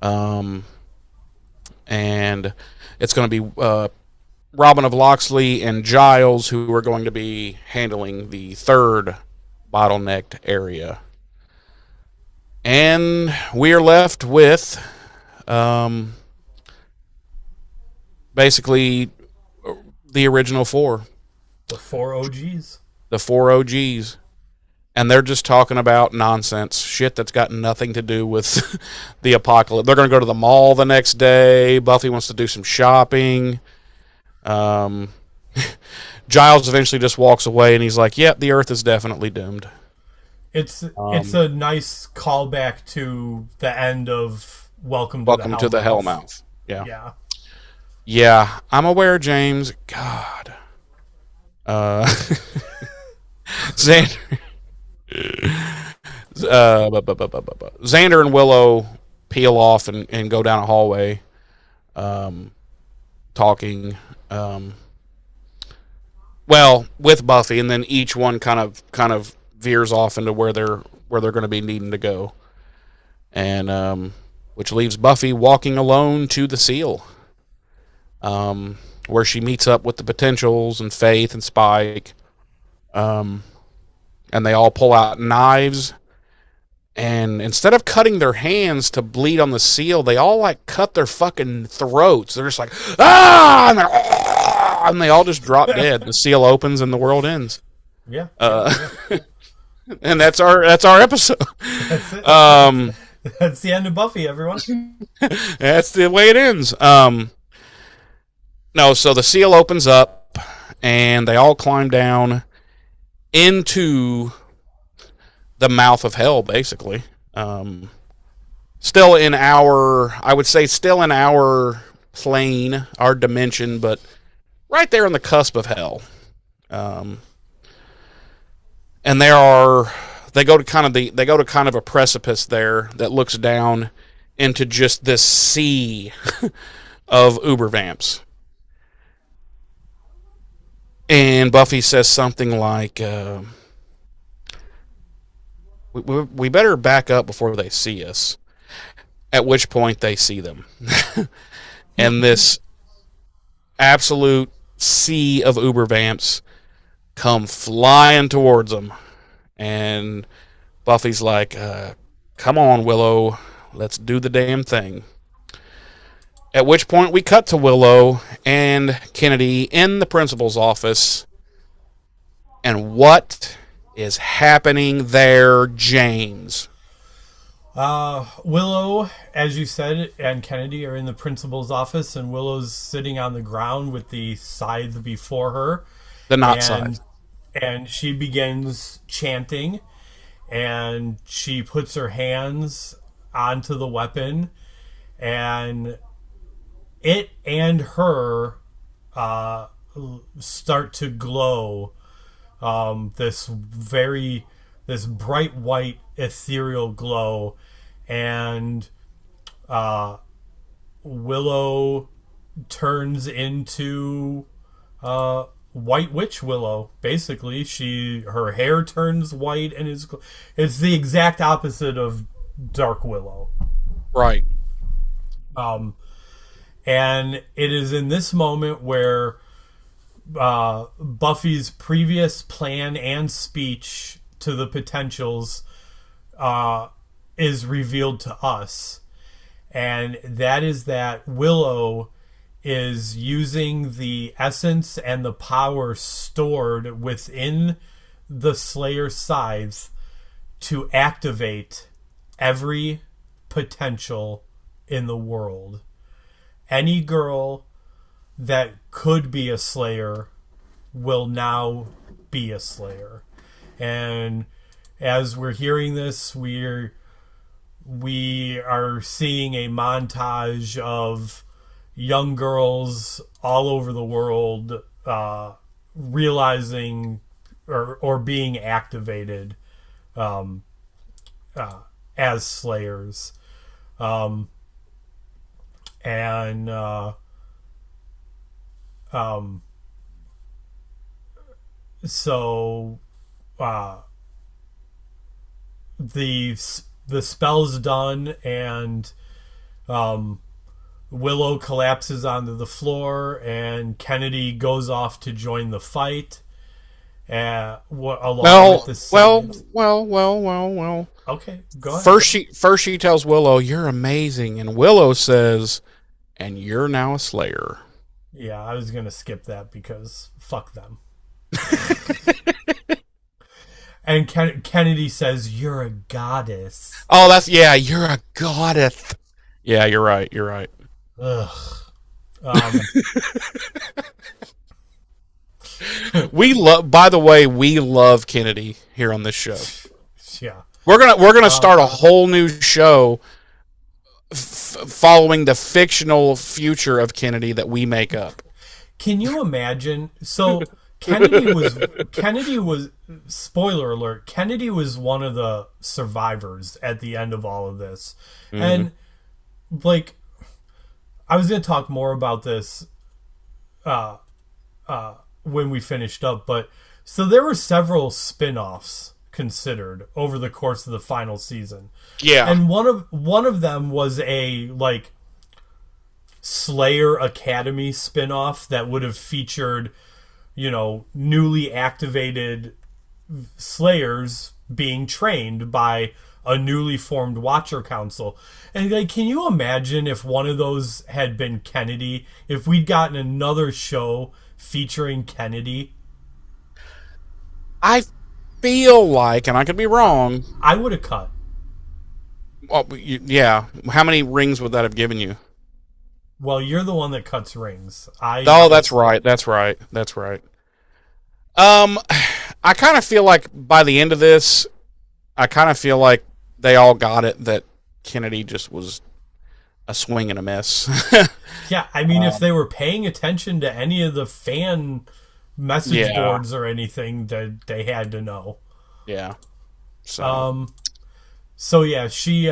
And it's going to be Robin of Locksley and Giles who are going to be handling the third bottlenecked area. And we're left with basically the original four. The four OGs. The four OGs. And they're just talking about nonsense, shit that's got nothing to do with the apocalypse. They're going to go to the mall the next day. Buffy wants to do some shopping. Giles eventually just walks away and he's like, "Yep, the Earth is definitely doomed." It's a nice callback to the end of Welcome to the Hellmouth. Yeah. Yeah. Yeah, I'm aware, James. God. Xander. Xander and Willow peel off and go down a hallway, talking. Well, with Buffy, and then each one kind of veers off into where they're going to be needing to go, and which leaves Buffy walking alone to the seal, where she meets up with the Potentials and Faith and Spike, and they all pull out knives. And instead of cutting their hands to bleed on the seal, they all like cut their fucking throats. They're just like, ah, and they all just drop dead. The seal opens and the world ends. Yeah. And that's our episode. That's it. That's the end of Buffy, everyone. That's the way it ends. No, so the seal opens up and they all climb down into the mouth of hell, basically. Still in our plane, our dimension, but right there on the cusp of hell. And they go to kind of a precipice there that looks down into just this sea of Uber-Vamps. And Buffy says something like, we better back up before they see us. At which point they see them. And this absolute sea of Uber-Vamps come flying towards them. And Buffy's like, come on, Willow, let's do the damn thing. At which point we cut to Willow and Kennedy in the principal's office. And what is happening there, James? Willow, as you said, and Kennedy are in the principal's office, and Willow's sitting on the ground with the scythe before her. The not scythe. And she begins chanting, and she puts her hands onto the weapon, and it and her start to glow. This bright white ethereal glow, and Willow turns into White Witch Willow. Basically, her hair turns white and it's the exact opposite of Dark Willow. Right. And it is in this moment where Buffy's previous plan and speech to the Potentials is revealed to us, and that is that Willow is using the essence and the power stored within the Slayer scythe to activate every potential in the world. Any girl that could be a Slayer will now be a Slayer. And as we're hearing this, we are seeing a montage of young girls all over the world realizing or being activated um, as slayers. Um, and um, so uh, the the spell's done, and um, Willow collapses onto the floor, and Kennedy goes off to join the fight. Along with Well, the well, science. well. Okay, go ahead. First she tells Willow, "You're amazing," and Willow says, "And you're now a Slayer." Yeah, I was gonna skip that because fuck them. And Kennedy says, "You're a goddess." Oh, that's yeah. You're a goddess. Yeah, you're right. You're right. Ugh. Um, We love. By the way, we love Kennedy here on this show. yeah. We're gonna Um, start a whole new show following the fictional future of Kennedy that we make up. can you imagine? So Kennedy was spoiler alert. Kennedy was one of the survivors at the end of all of this, Mm-hmm. and like I was gonna talk more about this uh, when we finished up, but so there were several spin-offs considered over the course of the final season. Yeah. And one of them was a like Slayer Academy spin-off that would have featured, newly activated Slayers being trained by a newly formed Watcher Council. And like, can you imagine if one of those had been Kennedy? If we'd gotten another show featuring Kennedy, I feel like, and I could be wrong. I would have cut. Well, yeah. How many rings would that have given you? Well, you're the one that cuts rings. I Oh, that's just right. That's right. That's right. Um, I kind of feel like by the end of this, I kind of feel like they all got it that Kennedy just was a swing and a miss. Yeah, I mean, if they were paying attention to any of the fan message Yeah. boards or anything, that they had to know. Yeah. So. Um, so yeah, she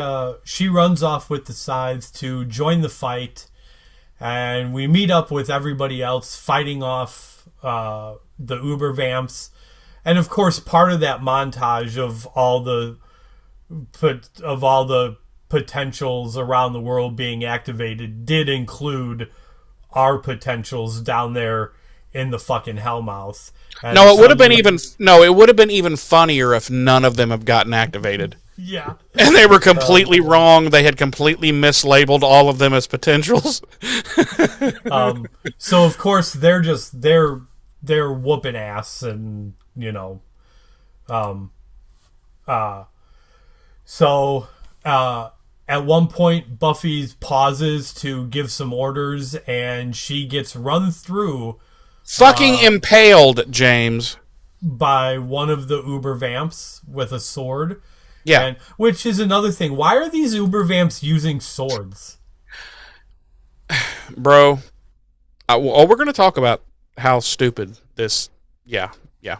runs off with the scythe to join the fight, and we meet up with everybody else fighting off the Uber-Vamps, and of course, part of that montage of all the potentials around the world being activated did include our potentials down there in the fucking Hellmouth. And No, it would have been suddenly, even no. It would have been even funnier if none of them have gotten activated, yeah. and they were completely wrong. They had completely mislabeled all of them as potentials. So of course they're whooping ass, and um, so at one point Buffy pauses to give some orders, and she gets run through Fucking impaled, James. by one of the Uber Vamps with a sword. Yeah, And which is another thing. Why are these Uber Vamps using swords? bro. We're going to talk about how stupid this. Yeah, yeah.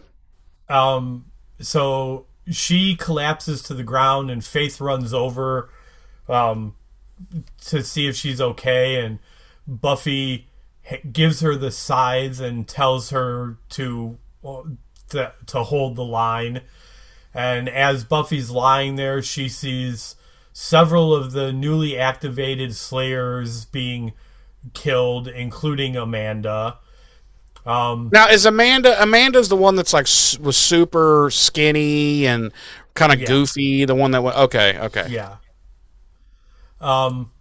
So she collapses to the ground, and Faith runs over um, to see if she's okay, and Buffy gives her the scythe and tells her to hold the line. And as Buffy's lying there, she sees several of the newly activated Slayers being killed, including Amanda. Now is Amanda's the one that's like was super skinny and kind of Yeah, goofy. The one that went. Okay, okay. yeah. Um,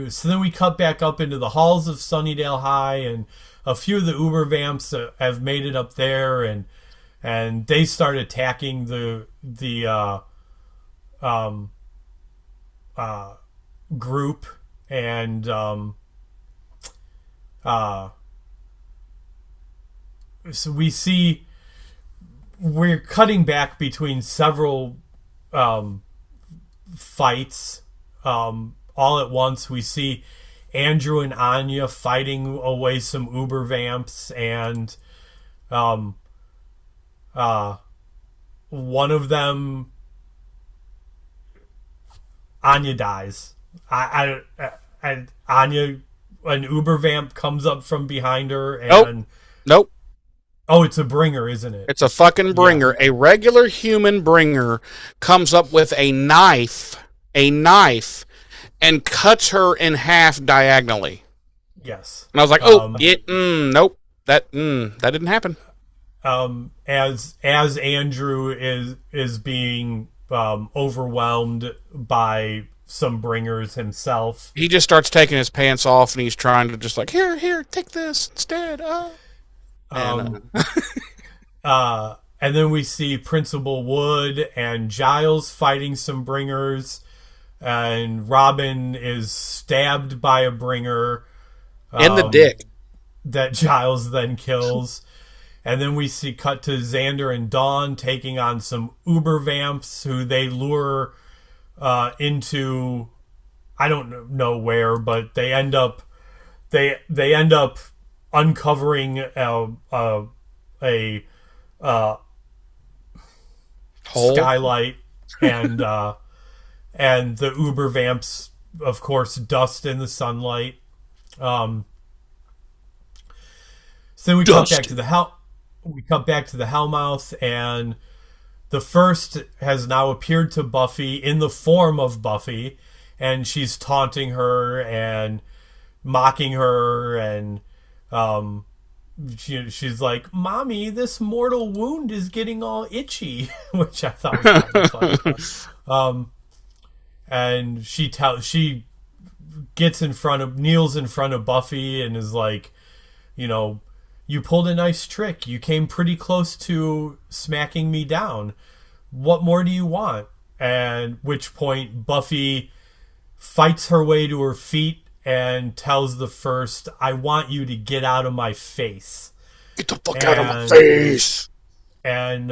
So then we cut back up into the halls of Sunnydale High, and a few of the Uber Vamps have made it up there, and they start attacking the um, group, and so we see we're cutting back between several fights. All at once, we see Andrew and Anya fighting away some Uber-Vamps, and one of them, Anya dies. Anya, an Uber-Vamp comes up from behind her, and Nope. Oh, it's a bringer, isn't it? It's a fucking bringer. Yeah. A regular human bringer comes up with a knife, and cuts her in half diagonally. Yes. And I was like, nope, that didn't happen. As Andrew is being overwhelmed by some bringers himself, he just starts taking his pants off, and he's trying to just like, here, take this instead. And then we see Principal Wood and Giles fighting some bringers, and Robin is stabbed by a bringer in the dick that Giles then kills. And then we see cut to Xander and Dawn taking on some Uber-Vamps who they lure into, I don't know where, but they end up uncovering a skylight, and the Uber-Vamps, of course, dust in the sunlight. So then we cut back to the Hellmouth, and the First has now appeared to Buffy in the form of Buffy, and she's taunting her and mocking her, and she's like, "Mommy, this mortal wound is getting all itchy," which I thought was kind of funny. And she kneels in front of Buffy and is like, "You pulled a nice trick. You came pretty close to smacking me down. What more do you want?" And which point Buffy fights her way to her feet and tells the First, "I want you to get out of my face. Get the fuck out of my face." And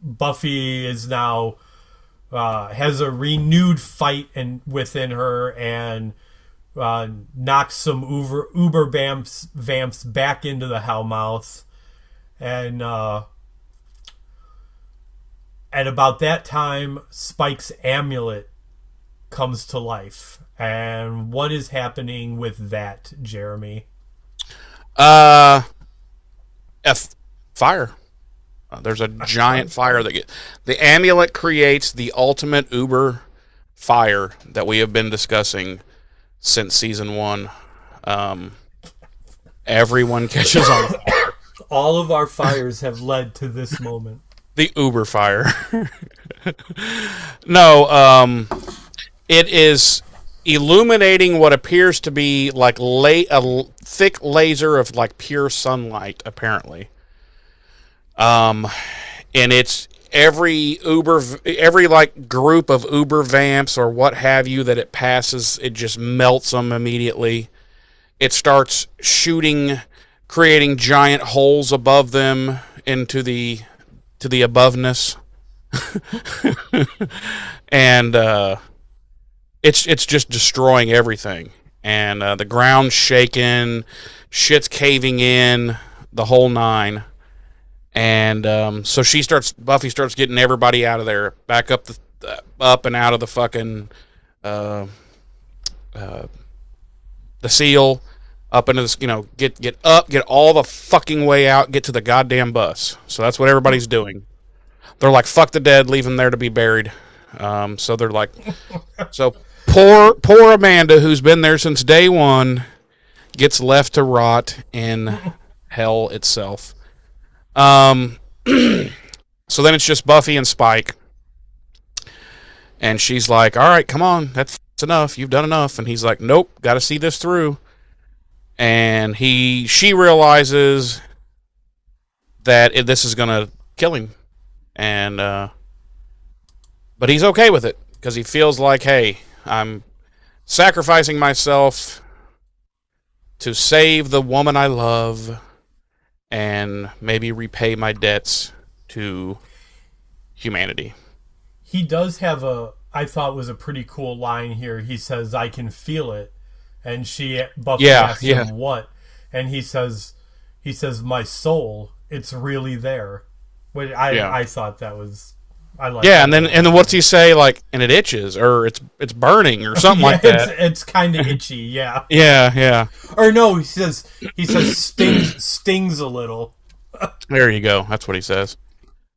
Buffy is now has a renewed fight within her, and knocks some Uber-Vamps back into the Hellmouth. And at about that time, Spike's amulet comes to life. And what is happening with that, Jeremy? Fire. There's a giant fire the amulet creates the ultimate Uber fire that we have been discussing since season 1. Everyone catches on fire. All of our fires have led to this moment. The Uber fire. No, it is illuminating what appears to be like a thick laser of like pure sunlight, apparently. And it's every like group of Uber-Vamps or what have you that it passes, it just melts them immediately. It starts shooting, creating giant holes above them into the aboveness. And it's just destroying everything. And the ground's shaking, shit's caving in, the whole nine. And so Buffy starts getting everybody out of there, back up up and out of the fucking the seal, up into this, get up, get all the fucking way out, get to the goddamn bus. So that's what everybody's doing. They're like, fuck the dead, leave them there to be buried. So they're like, so poor Amanda, who's been there since day one, gets left to rot in hell itself. So then it's just Buffy and Spike, and she's like, all right, come on, that's enough, you've done enough. And he's like, nope, gotta see this through. And she realizes that this is gonna kill him, and but he's okay with it because he feels like, hey, I'm sacrificing myself to save the woman I love. and maybe repay my debts to humanity. He does have I thought was a pretty cool line here. He says, "I can feel it," and Buffy Yeah, asks yeah, him what, and he says, "My soul, it's really there." But yeah. I thought that was I like Yeah, that. and then what's he say? Like, and it itches, or it's burning, or something Yeah, like that. it's kind of itchy, yeah. Yeah, yeah. Or no, he says stings a little. There you go. That's what he says.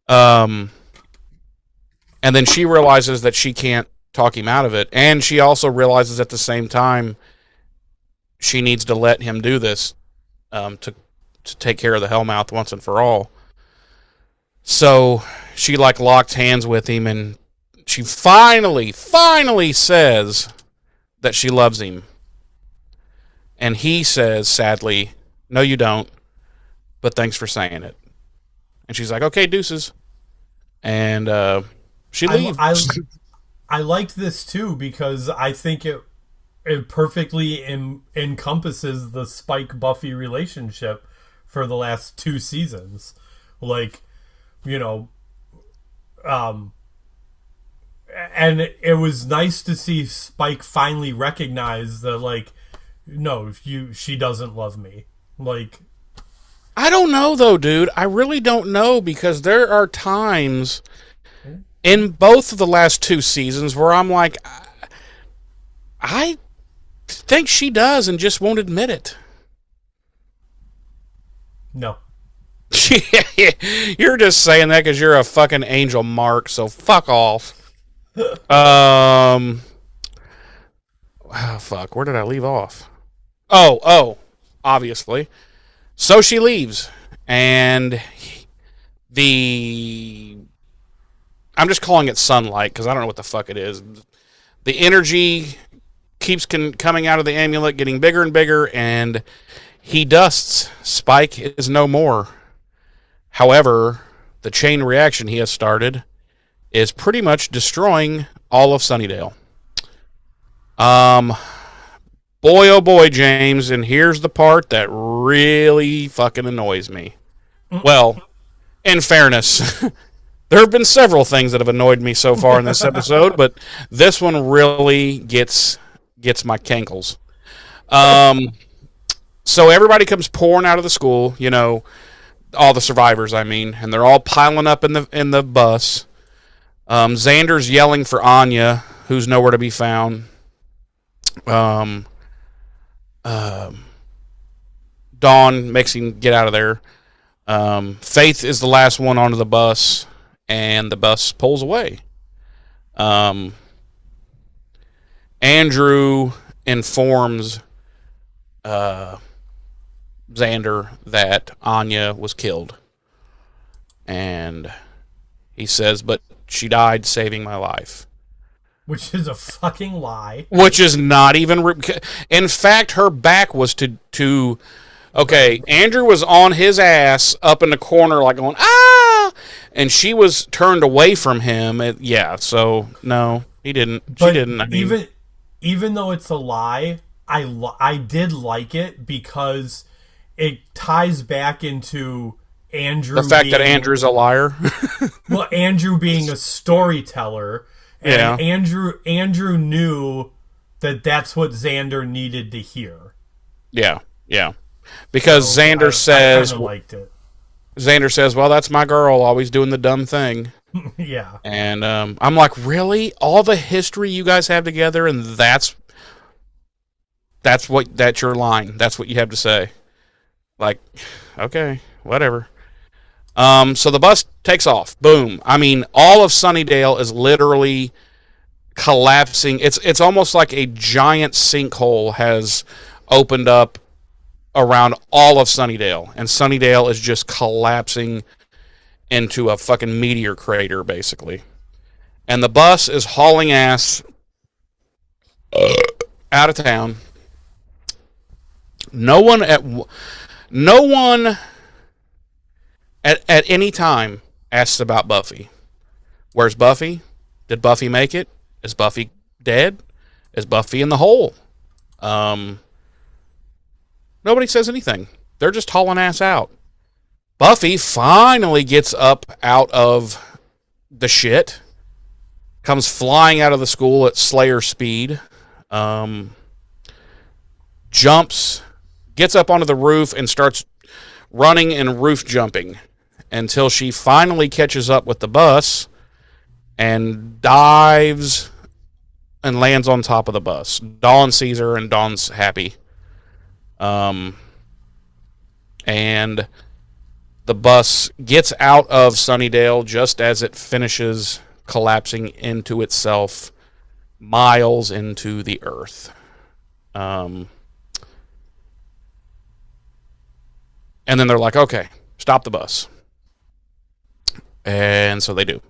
Um, and then she realizes that she can't talk him out of it, and she also realizes at the same time she needs to let him do this, to take care of the Hellmouth once and for all. So she like locks hands with him, and she finally says that she loves him. And he says sadly, "No, you don't, but thanks for saying it." And she's like, "Okay, deuces." And she leaves. I liked this too because I think it perfectly encompasses the Spike Buffy relationship for the last 2 seasons. Like, you know, and it was nice to see Spike finally recognize that, like, no, she doesn't love me. Like, I don't know though, dude. I really don't know, because there are times in both of the last 2 seasons where I'm like, I think she does and just won't admit it. no. You're just saying that because you're a fucking angel, Mark. So fuck off. Oh, fuck. Where did I leave off? Oh, obviously. So she leaves, and the I'm just calling it sunlight because I don't know what the fuck it is. The energy keeps coming out of the amulet, getting bigger and bigger, and he dusts. Spike is no more. However, the chain reaction he has started is pretty much destroying all of Sunnydale. Boy, oh boy, James, and here's the part that really fucking annoys me. Well, in fairness, there have been several things that have annoyed me so far in this episode, but this one really gets my cankles. So everybody comes pouring out of the school, all the survivors, I mean, and they're all piling up in the bus. Xander's yelling for Anya, who's nowhere to be found. Dawn makes him get out of there. Faith is the last one onto the bus, and the bus pulls away. Andrew informs Xander that Anya was killed. And he says, "But she died saving my life." Which is a fucking lie. Which is not even... In fact, her back was to... Okay, Andrew was on his ass up in the corner like going, "Ah!" And she was turned away from him. Yeah, so, no, he didn't. She didn't. I mean, even though it's a lie, I did like it because it ties back into Andrew... The fact that Andrew's a liar. Well, Andrew being a storyteller... And yeah. Andrew knew that that's what Xander needed to hear. Yeah. Because so Xander says... I liked it. Xander says, "Well, that's my girl, always doing the dumb thing." Yeah. And I'm like, really? All the history you guys have together, and that's your line. That's what you have to say. Like, okay, whatever. So the bus takes off. Boom. I mean, all of Sunnydale is literally collapsing. It's almost like a giant sinkhole has opened up around all of Sunnydale, and Sunnydale is just collapsing into a fucking meteor crater, basically. And the bus is hauling ass out of town. No one at any time asks about Buffy. Where's Buffy? Did Buffy make it? Is Buffy dead? Is Buffy in the hole? Nobody says anything. They're just hauling ass out. Buffy finally gets up out of the shit, comes flying out of the school at Slayer speed, um, jumps, gets up onto the roof, and starts running and roof jumping until she finally catches up with the bus and dives and lands on top of the bus. Dawn sees her, and Dawn's happy. And the bus gets out of Sunnydale just as it finishes collapsing into itself miles into the earth. And then they're like, okay, stop the bus. And so they do.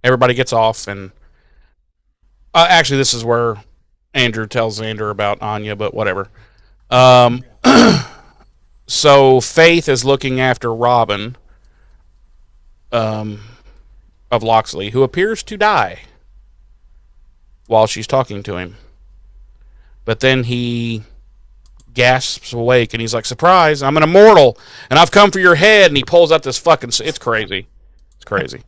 Everybody gets off, and actually, this is where Andrew tells Xander about Anya, but whatever. So Faith is looking after Robin of Loxley, who appears to die while she's talking to him. But then he gasps awake, and he's like, surprise, I'm an immortal, and I've come for your head, and he pulls out this fucking... It's crazy. It's crazy.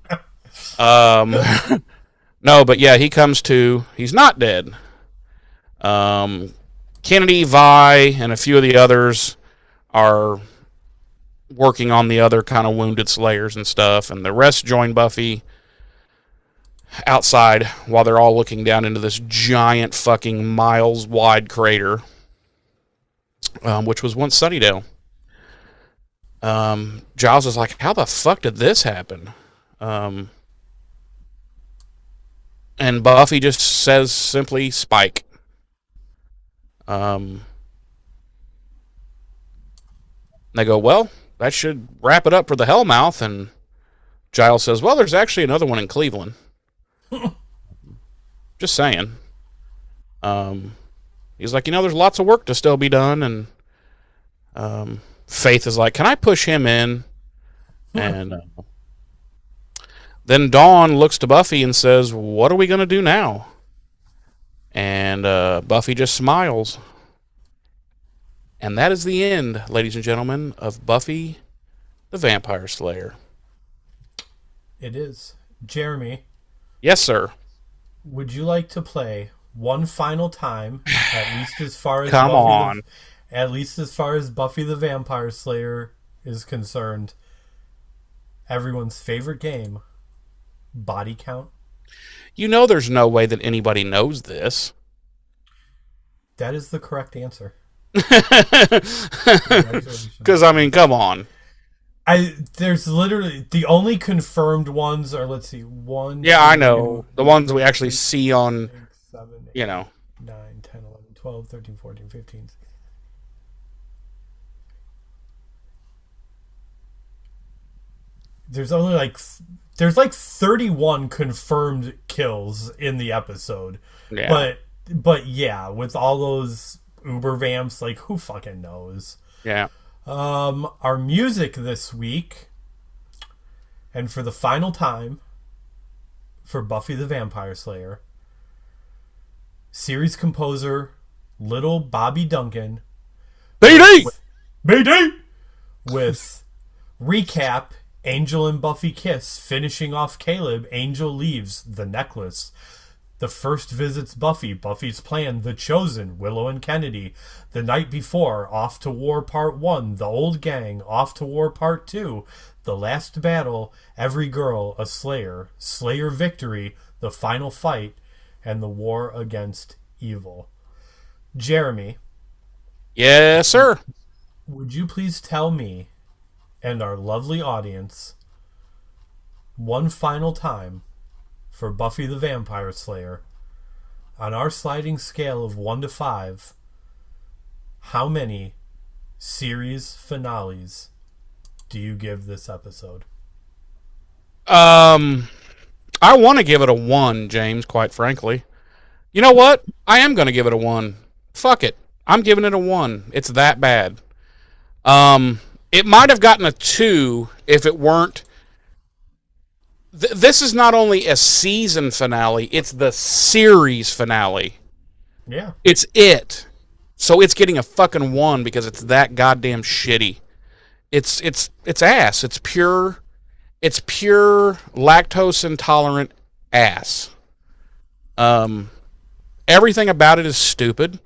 No, but yeah, he comes to... He's not dead. Kennedy, Vi, and a few of the others are working on the other kind of wounded Slayers and stuff, and the rest join Buffy outside while they're all looking down into this giant fucking miles-wide crater, which was once Sunnydale. Giles is like, how the fuck did this happen? And Buffy just says simply, Spike. They go, well, that should wrap it up for the Hellmouth. And Giles says, well, there's actually another one in Cleveland. Just saying. He's like, there's lots of work to still be done. And Faith is like, can I push him in? And then Dawn looks to Buffy and says, what are we going to do now? And Buffy just smiles. And that is the end, ladies and gentlemen, of Buffy the Vampire Slayer. It is. Jeremy. Yes, sir. Would you like to play one final time, at least as far as Come on. At least as far as Buffy the Vampire Slayer is concerned, everyone's favorite game, Body Count? There's no way that anybody knows this. That is the correct answer. Because, come on. There's literally... The only confirmed ones are, let's see, 1... Yeah, I know. The ones we actually see on, 6, 7, 8, 9, 10, 11, 12, 13, 14, 15... There's only there's 31 confirmed kills in the episode. Yeah. But yeah, with all those Uber-Vamps, who fucking knows? Yeah. Our music this week, and for the final time, for Buffy the Vampire Slayer, series composer Little Bobby Duncan. BD! With recap, Angel and Buffy kiss, finishing off Caleb, Angel leaves, the necklace. The first visits Buffy, Buffy's plan, The Chosen, Willow and Kennedy. The night before, Off to War Part 1, The Old Gang, Off to War Part 2. The last battle, Every Girl, a Slayer. Slayer victory, The Final Fight, and the War Against Evil. Jeremy. Yes, sir. Would you please tell me and our lovely audience one final time for Buffy the Vampire Slayer, on our sliding scale of 1 to 5, how many series finales do you give this episode? I want to give it a 1, James, quite frankly. You know what? I am going to give it a 1. Fuck it. I'm giving it a 1. It's that bad. It might have gotten a 2 if it weren't. This is not only a season finale, it's the series finale. Yeah. It's it. So it's getting a fucking 1 because it's that goddamn shitty. It's ass. It's pure lactose intolerant ass. Um, Everything about it is stupid.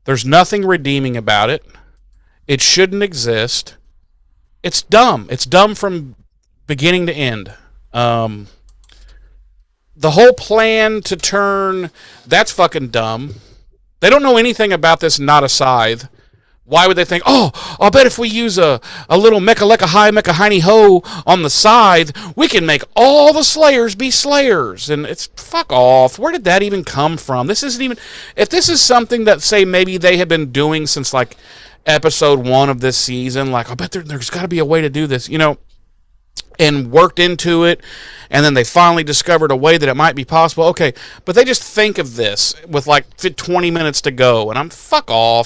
There's nothing redeeming about it. It shouldn't exist. It's dumb. It's dumb from beginning to end. Um, the whole plan to turn that's fucking dumb. They don't know anything about this. Not a scythe. Why would they think, oh, I'll bet if we use a little mecha lecca high mecha hiney ho on the scythe, we can make all the slayers be slayers? And it's fuck off. Where did that even come from? This isn't even. If this is something that, say, maybe they have been doing since like episode 1 of this season, like, I bet there's got to be a way to do this, and worked into it, and then they finally discovered a way that it might be possible. Okay, but they just think of this with like 20 minutes to go, and I'm fuck all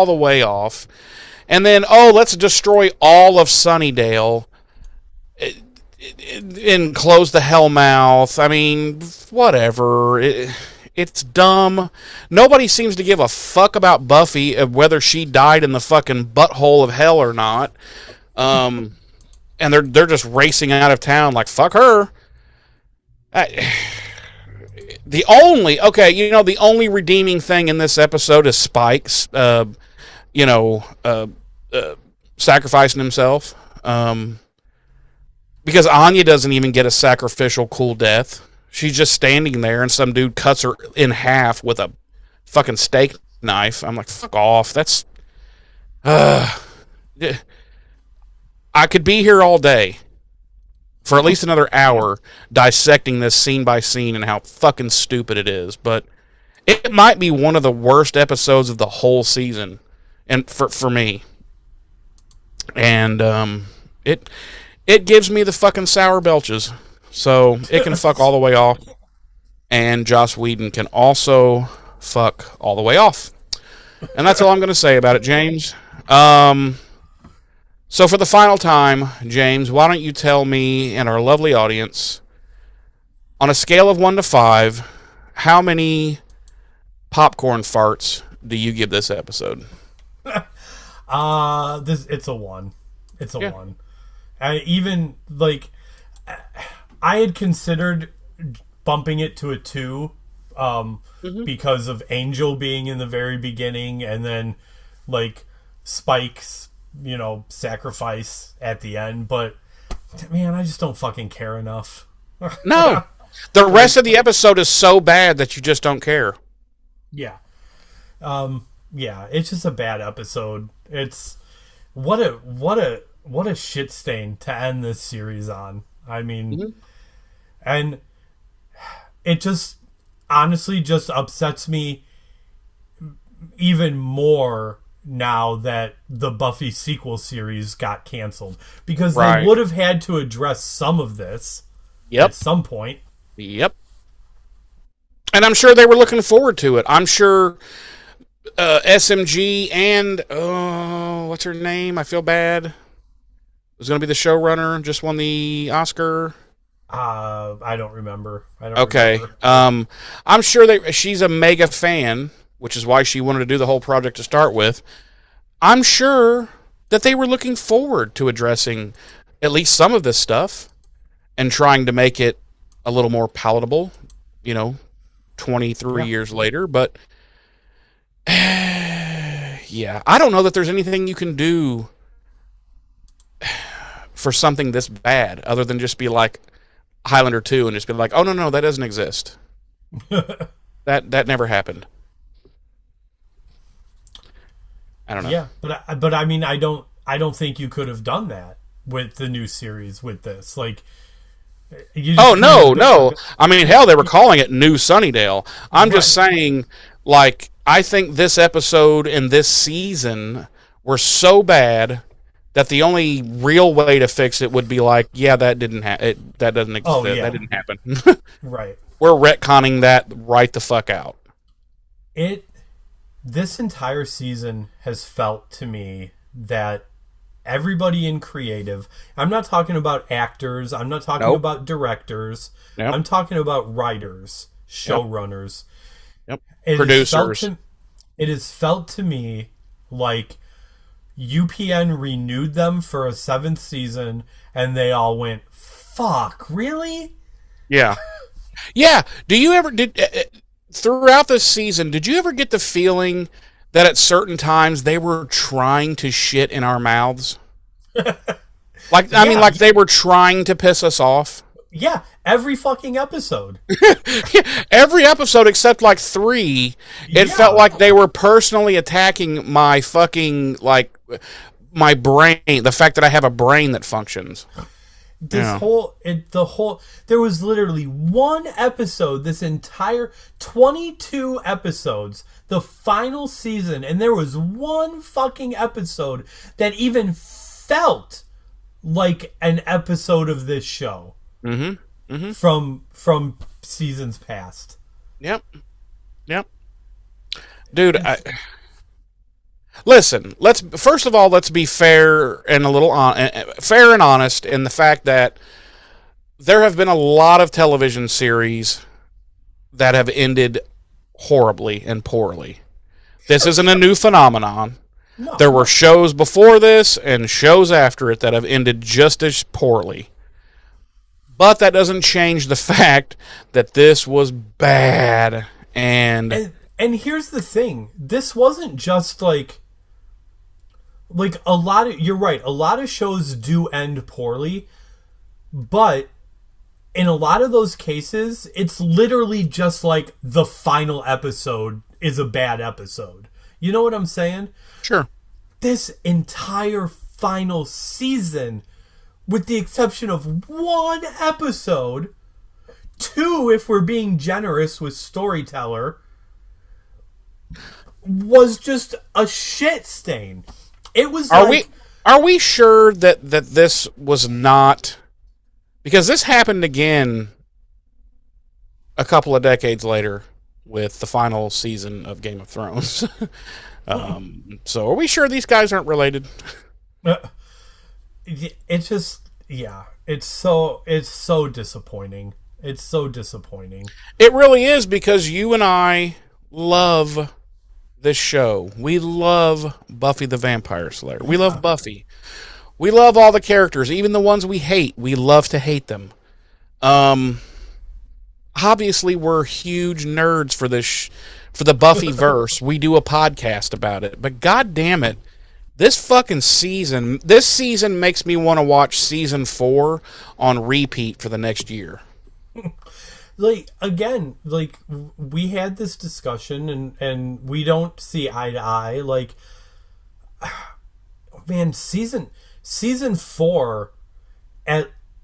the way off. And then, let's destroy all of Sunnydale and close the Hellmouth. I mean, whatever. It's dumb. Nobody seems to give a fuck about Buffy, whether she died in the fucking butthole of hell or not. And they're just racing out of town like, fuck her. The only redeeming thing in this episode is Spike's, sacrificing himself. Because Anya doesn't even get a sacrificial cool death. She's just standing there and some dude cuts her in half with a fucking steak knife. I'm like, fuck off. That's... I could be here all day for at least another hour dissecting this scene by scene and how fucking stupid it is. But it might be one of the worst episodes of the whole season, and for me. And it gives me the fucking sour belches. So it can fuck all the way off. And Joss Whedon can also fuck all the way off. And that's all I'm going to say about it, James. So for the final time, James, why don't you tell me and our lovely audience, on a scale of 1 to 5, how many popcorn farts do you give this episode? It's a 1. It's a 1. I had considered bumping it to a 2, because of Angel being in the very beginning, and then Spike's sacrifice at the end. But man, I just don't fucking care enough. No, the rest of the episode is so bad that you just don't care. Yeah. It's just a bad episode. It's what a shit stain to end this series on. I mean, and it just honestly just upsets me even more now that the Buffy sequel series got canceled, because they would have had to address some of this at some point. Yep. And I'm sure they were looking forward to it. I'm sure SMG and what's her name? I feel bad. It was going to be the showrunner, just won the Oscar. I don't remember. Okay. I'm sure she's a mega fan, which is why she wanted to do the whole project to start with. I'm sure that they were looking forward to addressing at least some of this stuff and trying to make it a little more palatable, 23 years later. But, yeah, I don't know that there's anything you can do for something this bad other than just be like Highlander 2 and just be like, oh, no, that doesn't exist. That never happened. I don't know. Yeah, but I mean, I don't think you could have done that with the new series with this. No. I mean, hell, they were calling it New Sunnydale. I'm just saying, I think this episode and this season were so bad that the only real way to fix it would be that that doesn't exist. Oh, yeah. That didn't happen. Right. We're retconning that right the fuck out. This entire season has felt to me that everybody in creative, I'm not talking about actors, I'm not talking about directors, I'm talking about writers, showrunners, producers. it has felt to me like UPN renewed them for a seventh season, and they all went, "Fuck, really?" Yeah. Yeah. Do you ever throughout this season? Did you ever get the feeling that at certain times they were trying to shit in our mouths? Like I mean, Yeah, like they were trying to piss us off. yeah. Every fucking episode. Every episode except like 3, it felt Yeah. like they were personally attacking my fucking my brain. The fact that I have a brain that functions. Yeah. There was literally one episode, this entire 22 episodes, the final season, and there was one fucking episode that even felt like an episode of this show. Mm-hmm. Mm-hmm. From seasons past. Yep. Yep. Dude, listen. First of all, let's be fair and fair and honest in the fact that there have been a lot of television series that have ended horribly and poorly. This isn't a new phenomenon. No. There were shows before this and shows after it that have ended just as poorly. But that doesn't change the fact that this was bad. And here's the thing. This wasn't just like a lot of, you're right, a lot of shows do end poorly, but in a lot of those cases, it's literally just like the final episode is a bad episode. You know what I'm saying? sure. This entire final season, with the exception of one episode, 2 if we're being generous with storyteller, was just a shit stain. It was Are we sure that this was not, because this happened again a couple of decades later with the final season of Game of Thrones. So are we sure these guys aren't related? It's just, yeah, it's so disappointing. It's so disappointing. It really is, because you and I love this show. We love Buffy the Vampire Slayer. We love Buffy. We love all the characters, even the ones we hate. We love to hate them. Obviously, we're huge nerds for this, for the Buffy verse. We do a podcast about it. But god damn it, this season makes me want to watch season 4 on repeat for the next year. We had this discussion, and we don't see eye to eye. Like, man, season 4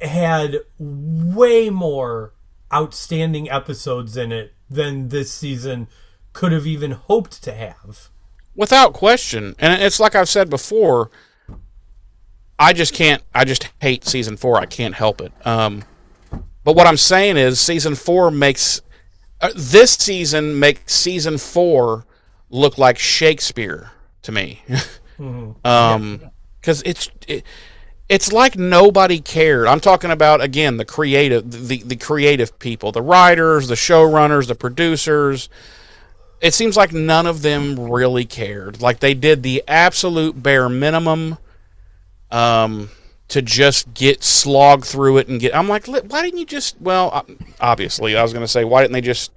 had way more outstanding episodes in it than this season could have even hoped to have. Without question. And it's like I've said before, I just hate season 4. I can't help it. But what I'm saying is season 4 this season makes season 4 look like Shakespeare to me. Because it's like nobody cared. I'm talking about, again, the creative people, the writers, the showrunners, the producers. It seems like none of them really cared. Like they did the absolute bare minimum to just get slogged through it and get. I'm like, why didn't you just? Well, obviously, I was going to say, why didn't they just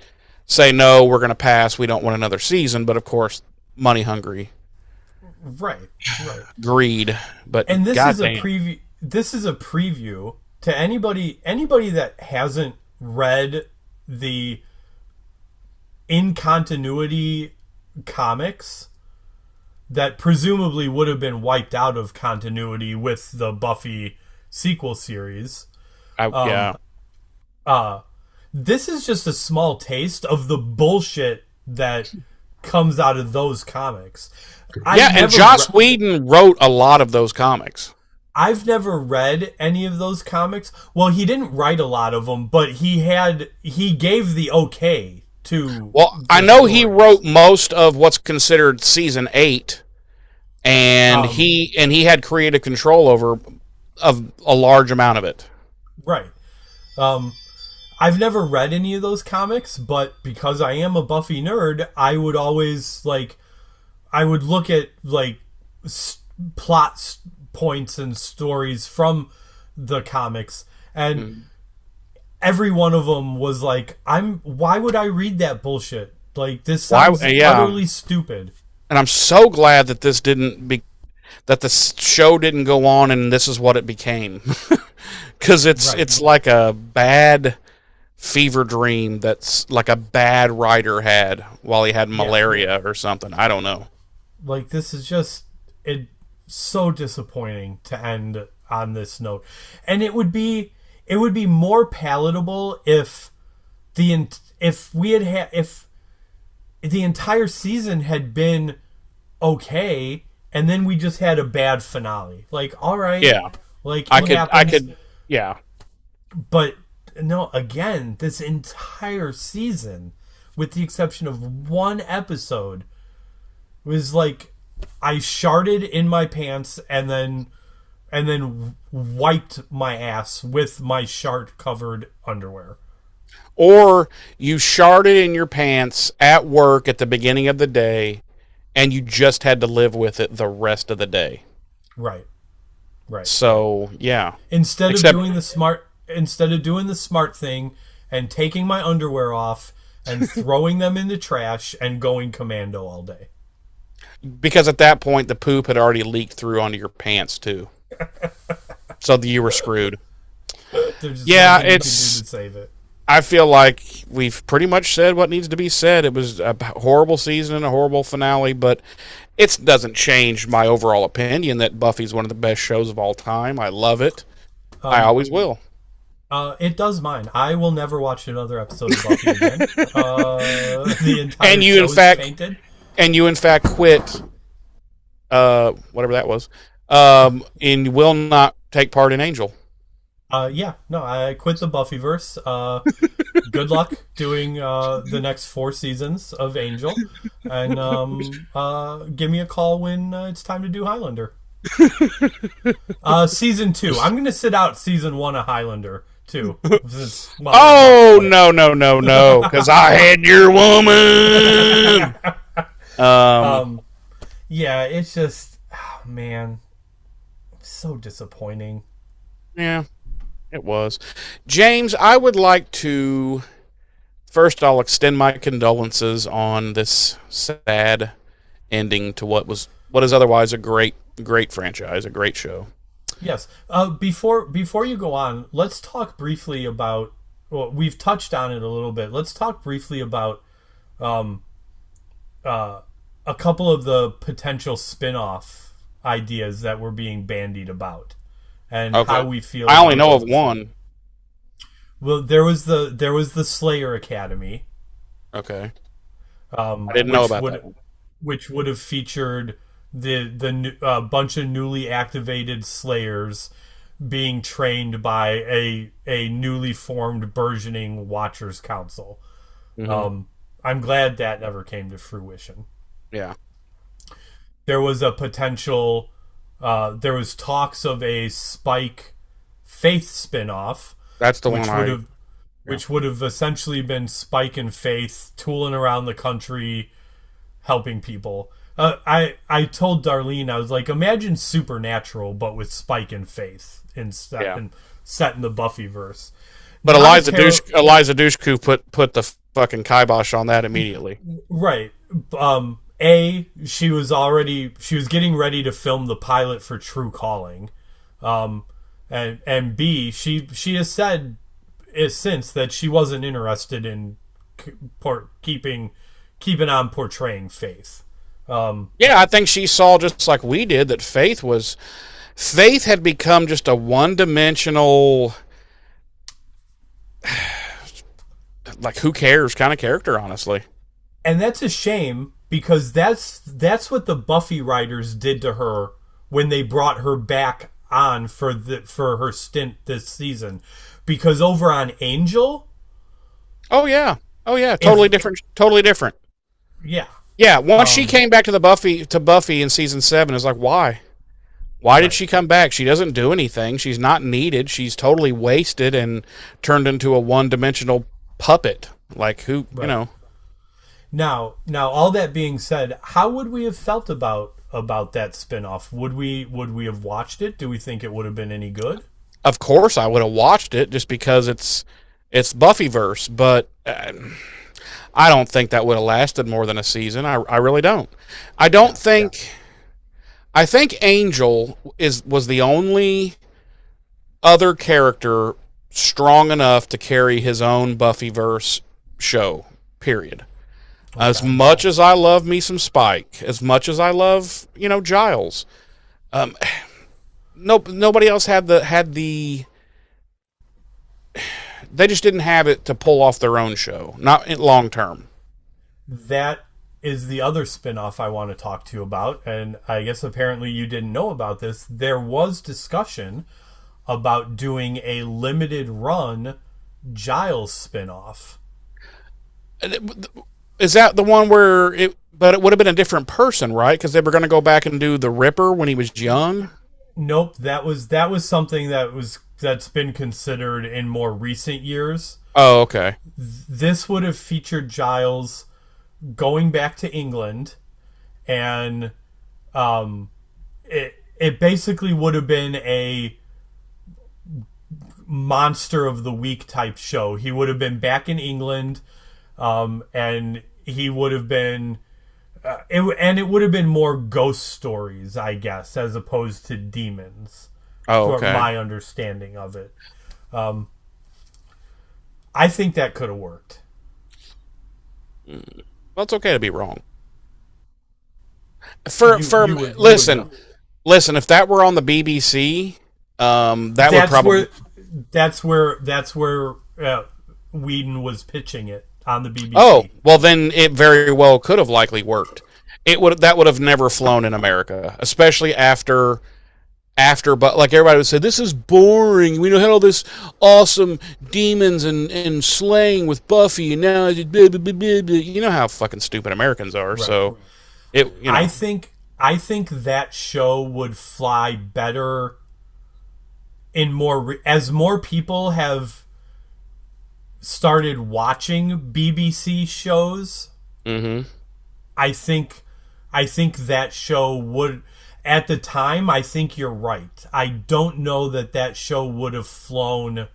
say no? We're going to pass. We don't want another season. But of course, money hungry. Right. Greed. But and this is goddamn. a preview. This is a preview to anybody that hasn't read the in continuity comics that presumably would have been wiped out of continuity with the Buffy sequel series. Yeah. This is just a small taste of the bullshit that comes out of those comics. And Joss Whedon wrote a lot of those comics. I've never read any of those comics. Well, he didn't write a lot of them, but he gave the okay to. Well, I know he wrote most of what's considered season 8, and he had creative control over of a large amount of it. Right. I've never read any of those comics, but because I am a Buffy nerd, I would always I would look at like plot points and stories from the comics, and every one of them was like, why would I read that bullshit? Like, this sounds utterly stupid. And I'm so glad that that the show didn't go on and this is what it became. Because it's like a bad fever dream that's like a bad writer had while he had malaria or something. I don't know. Like, this is just so disappointing to end on this note. And it would be more palatable if the entire season had been okay, and then we just had a bad finale. Like, all right, like I could, yeah. But no, again, this entire season, with the exception of one episode, was like I sharted in my pants and then wiped my ass with my shart covered underwear. Or you sharted in your pants at work at the beginning of the day, and you just had to live with it the rest of the day. Right. So yeah. Instead of doing the smart thing and taking my underwear off and throwing them in the trash and going commando all day. Because at that point the poop had already leaked through onto your pants too. So you were screwed. Yeah, it's to save it. I feel like we've pretty much said what needs to be said. It was a horrible season and a horrible finale, but it doesn't change my overall opinion that Buffy's one of the best shows of all time. I love it. I always will. It does mine. I will never watch another episode of Buffy again. The entire show is tainted. And you, in fact, quit, whatever that was, and will not take part in Angel. I quit the Buffyverse. Good luck doing the next 4 seasons of Angel, and give me a call when it's time to do Highlander. Season 2. I'm going to sit out season 1 of Highlander too. No, because I had your woman. Yeah, it's just, man, so disappointing. Yeah. It was. James, I would like to... First, I'll extend my condolences on this sad ending to what is otherwise a great franchise, a great show. Yes. Before you go on, let's talk briefly about... Well, we've touched on it a little bit. Let's talk briefly about a couple of the potential spin-off ideas that were being bandied about. And how we feel. I only know of one. Well, there was the Slayer Academy. Okay. I didn't know about that one. Which would have featured the bunch of newly activated Slayers being trained by a newly formed burgeoning Watchers Council. Mm-hmm. I'm glad that never came to fruition. Yeah. There was a potential. There was talks of a Spike Faith spinoff. That's the one which would have essentially been Spike and Faith tooling around the country, helping people. I told Darlene, I was like, imagine Supernatural, but with Spike and Faith set in the Buffyverse. But Eliza Dushku put the fucking kibosh on that immediately. Right. She was getting ready to film the pilot for True Calling, and B, she has said since that she wasn't interested in keeping on portraying Faith. I think she saw, just like we did, that Faith had become just a one-dimensional, like, who cares kind of character, honestly. And that's a shame. Because that's what the Buffy writers did to her when they brought her back on for her stint this season. Because over on Angel, totally different. Yeah. Once she came back to Buffy in season 7, it's like, why? Why did she come back? She doesn't do anything. She's not needed. She's totally wasted and turned into a one-dimensional puppet. Like, who, you know. Now, all that being said, how would we have felt about that spinoff? Would we have watched it? Do we think it would have been any good? Of course, I would have watched it just because it's Buffyverse, but I don't think that would have lasted more than a season. I really don't. I don't think. Yeah. I think Angel was the only other character strong enough to carry his own Buffyverse show. Period. Okay. As much as I love me some Spike, as much as I love Giles, nobody else had the. They just didn't have it to pull off their own show, not long term. That is the other spinoff I want to talk to you about, and I guess apparently you didn't know about this. There was discussion about doing a limited run Giles spinoff. Is that the one where but it would have been a different person, right? Because they were going to go back and do the Ripper when he was young. Nope, that was something that's been considered in more recent years. Oh, okay. This would have featured Giles going back to England, and it basically would have been a monster of the week type show. He would have been back in England, and he would have been it would have been more ghost stories, I guess, as opposed to demons. Oh, okay. For my understanding of it. I think that could have worked. Well, it's okay to be wrong. Listen, if that were on the BBC, that's where Whedon was pitching it on the BBC. Oh, well then it very well could have likely worked. That would have never flown in America, especially after, but like everybody would say, this is boring. We had all this awesome demons and slaying with Buffy, and now blah, blah, blah, blah. You know how fucking stupid Americans are. Right. So, I think that show would fly better as more people have started watching BBC shows. Mm-hmm. I think that show would. At the time, I think you're right. I don't know that show would have flown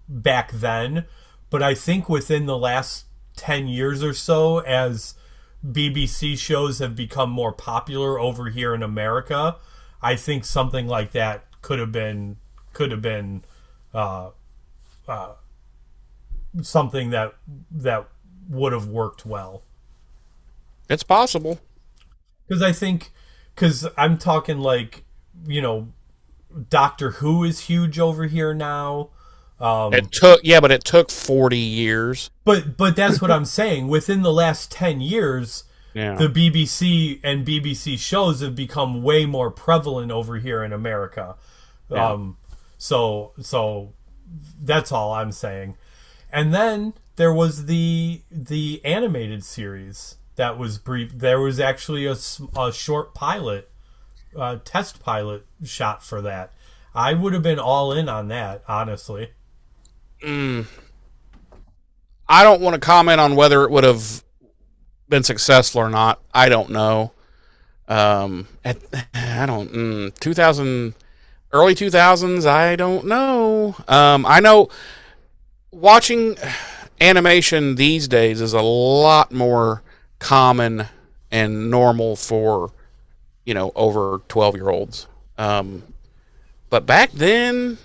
back then, but I think within the last 10 years or so, as BBC shows have become more popular over here in America, I think something like that could have been something that would have worked well. It's possible. Because I'm talking like, Doctor Who is huge over here now. It took 40 years. But that's what I'm saying. Within the last 10 years, the BBC and BBC shows have become way more prevalent over here in America. Yeah. So that's all I'm saying. And then there was the animated series. That was brief. There was actually a short pilot, test pilot shot for that. I would have been all in on that, honestly. I don't want to comment on whether it would have been successful or not. I don't know. 2000, early 2000s, I don't know. I know watching animation these days is a lot more common and normal for over 12-year-olds, but back then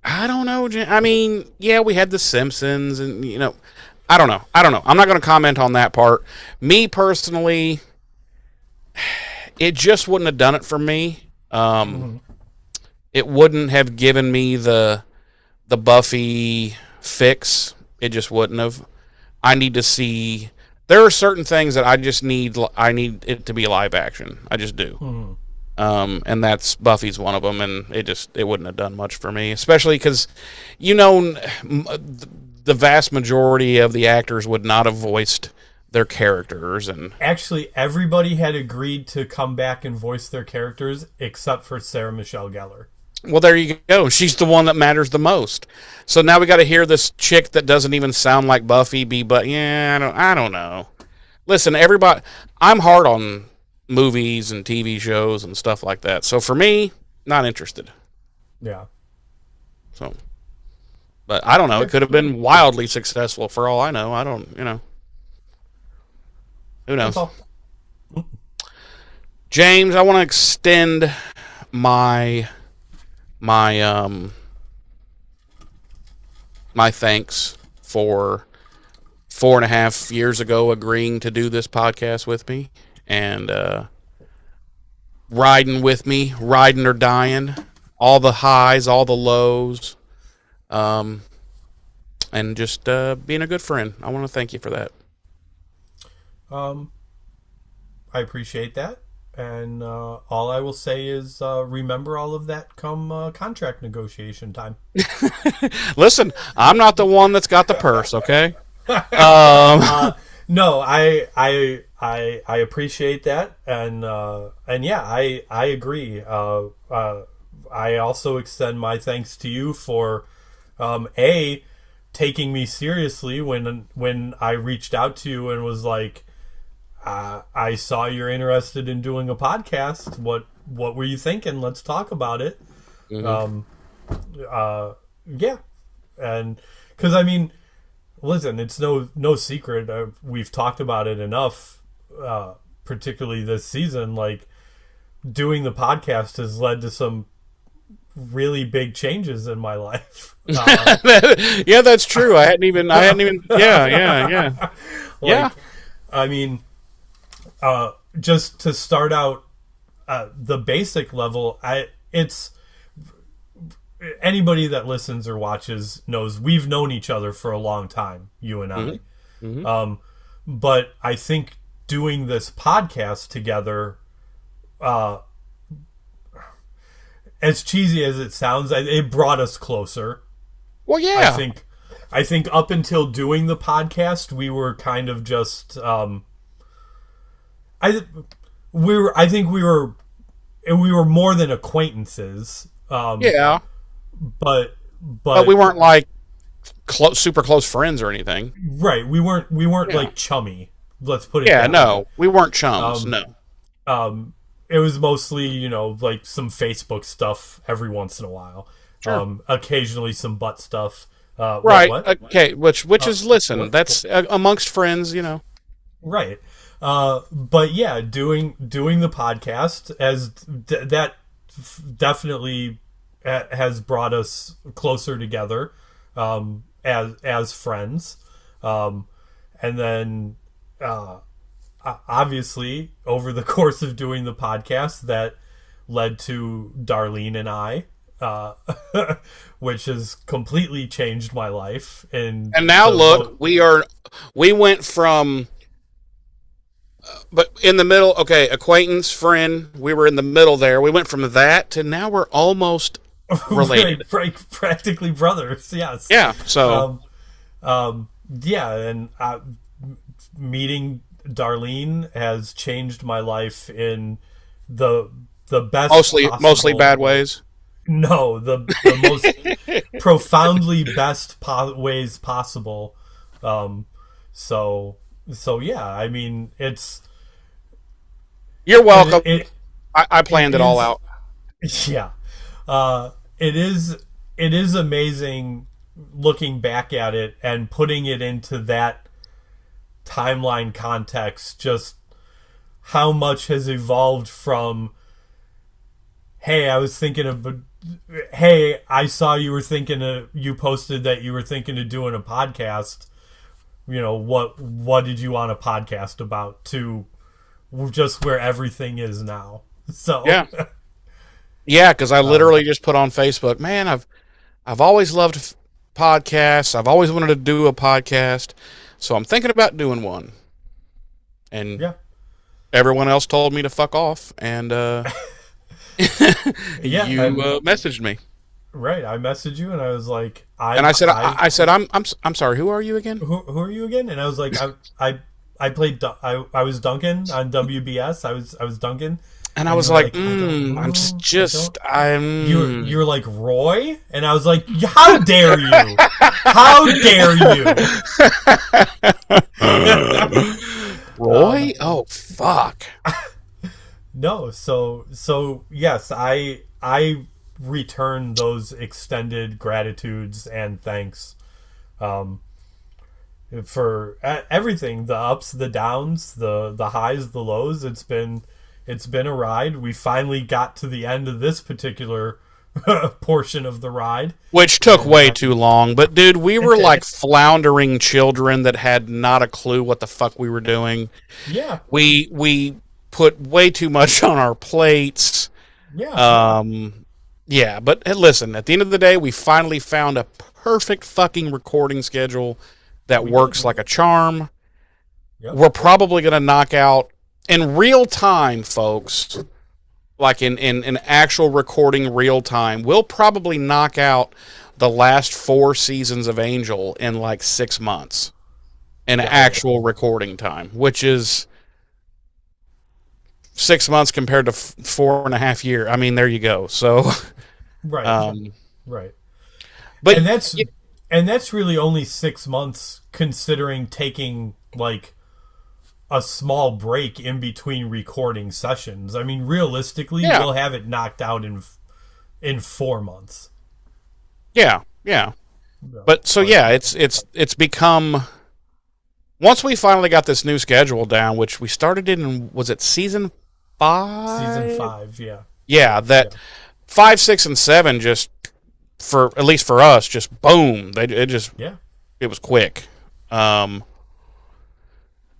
I don't know. I mean, yeah, we had the Simpsons, and I don't know. I'm not going to comment on that part. Me personally, it just wouldn't have done it for me. It wouldn't have given me the Buffy fix. It just wouldn't have. I need to see. There are certain things that I need it to be live action. I just do. And that's Buffy's one of them, and it wouldn't have done much for me, especially because, the vast majority of the actors would not have voiced their characters. And actually, everybody had agreed to come back and voice their characters except for Sarah Michelle Gellar. Well, there you go. She's the one that matters the most. So now we got to hear this chick that doesn't even sound like Buffy I don't know. listen, everybody, I'm hard on movies and TV shows and stuff like that. So for me, not interested. Yeah. So, but I don't know. It could have been wildly successful for all I know. I don't, who knows? That's all. James, I want to extend my my thanks for 4.5 years ago agreeing to do this podcast with me and riding with me, riding or dying, all the highs, all the lows, and just being a good friend. I want to thank you for that. I appreciate that. And all I will say is remember all of that come contract negotiation time. Listen, I'm not the one that's got the purse, okay? No, I appreciate that, and yeah, I agree. I also extend my thanks to you for taking me seriously when I reached out to you and was like, I saw you're interested in doing a podcast. What were you thinking? Let's talk about it. Mm-hmm. Yeah, and because I mean, listen, it's no secret. We've talked about it enough, particularly this season. Like, doing the podcast has led to some really big changes in my life. Yeah, that's true. I hadn't even. Yeah. Like, I mean, just to start out, the basic level, it's anybody that listens or watches knows we've known each other for a long time, you and I. Mm-hmm. Mm-hmm. But I think doing this podcast together, as cheesy as it sounds, it brought us closer. Well, yeah. I think up until doing the podcast, we were kind of just I think we were more than acquaintances. Yeah. But we weren't like super close friends or anything. Right. We weren't like chummy. Let's put it that way. Yeah, no. We weren't chums, no. It was mostly, like some Facebook stuff every once in a while. Sure. Occasionally some butt stuff. Right. Okay, which is listen, that's amongst friends, Right. But yeah, doing the podcast as that definitely has brought us closer together as friends, and then obviously over the course of doing the podcast that led to Darlene and I, which has completely changed my life. And now look, we went from. But in the middle, okay, acquaintance, friend, we were in the middle there. We went from that to now we're almost related. Practically brothers, yes. Yeah, so. Yeah, and meeting Darlene has changed my life in the best Mostly bad ways? No, the most profoundly best ways possible. So yeah, I mean, it's... You're welcome. I planned it all out. Yeah. It is amazing looking back at it and putting it into that timeline context, just how much has evolved from, hey, I saw you posted that you were thinking of doing a podcast. What did you want a podcast about, to just where everything is now. So yeah, because I literally just put on Facebook, man, I've always loved podcasts. I've always wanted to do a podcast, so I'm thinking about doing one. And everyone else told me to fuck off, and you messaged me. Right, I messaged you, and I was like, I said, I'm sorry. Who are you again? Who are you again? And I was like, I was Duncan on WBS. I was Duncan, and I was like, you were like Roy, and I was like, how dare you? How dare you? Roy? So yes, I return those extended gratitudes and thanks, um, for everything, the ups, the downs, the highs, the lows. It's been a ride. We finally got to the end of this particular portion of the ride, Which took and way too long. But, dude, we were like floundering children that had not a clue what the fuck we were doing. yeah, We put way too much on our plates. yeah, Yeah, but hey, listen, at the end of the day, we finally found a perfect fucking recording schedule that we works did. like a charm. Yep. We're probably going to knock out in real time, folks, like in actual recording real time, we'll probably knock out the last 4 seasons of Angel in like 6 months in actual recording time, which is 6 months compared to 4.5 years. I mean, there you go. So, Right, right. but and that's really only 6 months, considering taking like a small break in between recording sessions. I mean, realistically, yeah, we'll have it knocked out in 4 months. yeah, yeah. No, But so yeah, it's become once we finally got this new schedule down, which we started in, was it season 5? season 5, yeah. Yeah, that 5, 6, and 7 just for at least for us just boom. Yeah. It was quick.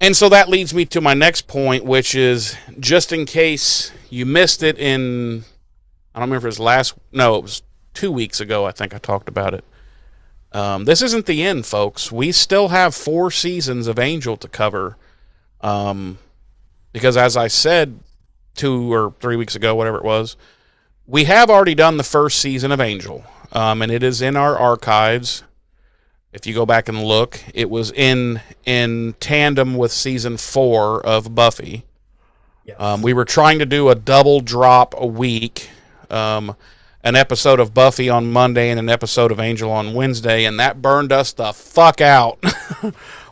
And so that leads me to my next point, which is just in case you missed it I don't remember if it was it was 2 weeks ago. I think I talked about it. This isn't the end, folks. We still have 4 seasons of Angel to cover. Because as I said 2 or 3 weeks ago, whatever it was, we have already done the first season of Angel. And it is in our archives. If you go back and look, it was in tandem with season 4 of Buffy. Yes. We were trying to do a double drop a week. An episode of Buffy on Monday and an episode of Angel on Wednesday, and that burned us the fuck out.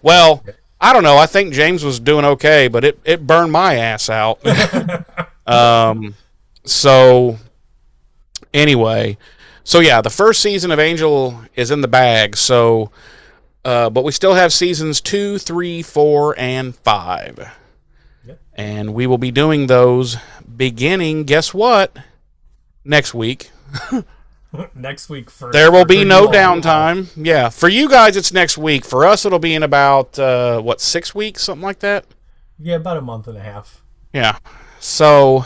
Well, I don't know. I think James was doing okay, but it burned my ass out. So, anyway. So, yeah, the first season of Angel is in the bag, so... but we still have seasons 2, 3, 4, and 5. Yep. And we will be doing those beginning, guess what? Next week. Next week for There will for be no you all. downtime. Yeah, for you guys it's next week. For us it'll be in about 6 weeks, something like that. Yeah, about a month and a half. Yeah. So,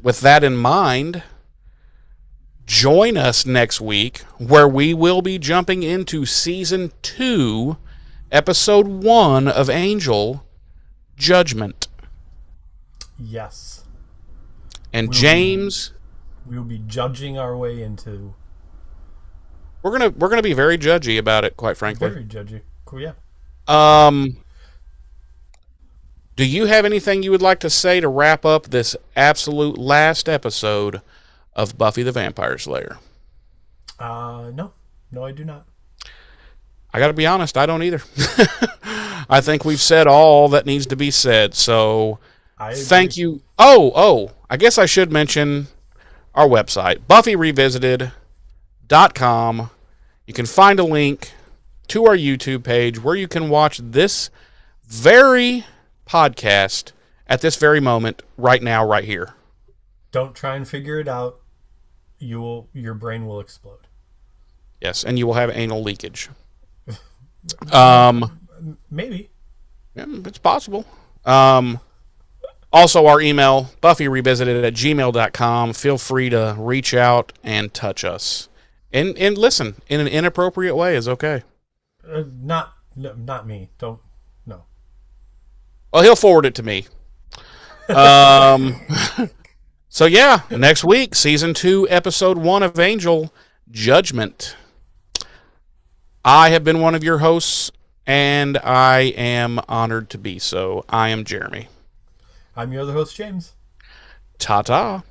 with that in mind, join us next week where we will be jumping into season 2, episode 1 of Angel, Judgment. Yes. And James, We will be judging our way into... we're gonna be very judgy about it, quite frankly. Very judgy. Cool, yeah. Do you have anything you would like to say to wrap up this absolute last episode of Buffy the Vampire Slayer? No. No, I do not. I gotta be honest, I don't either. I think we've said all that needs to be said, so thank you. Oh, I guess I should mention our website, BuffyRevisited.com. You can find a link to our YouTube page where you can watch this very podcast at this very moment, right now, right here. Don't try and figure it out. Your brain will explode. Yes, and you will have anal leakage. Maybe. Yeah, it's possible. Also, our email, BuffyRevisited@gmail.com. Feel free to reach out and touch us. And listen, in an inappropriate way is okay. Not me. Don't. No. Well, he'll forward it to me. So, yeah, next week, Season 2, Episode 1 of Angel, Judgment. I have been one of your hosts, and I am honored to be so. I am Jeremy. I'm your other host, James. Ta-ta.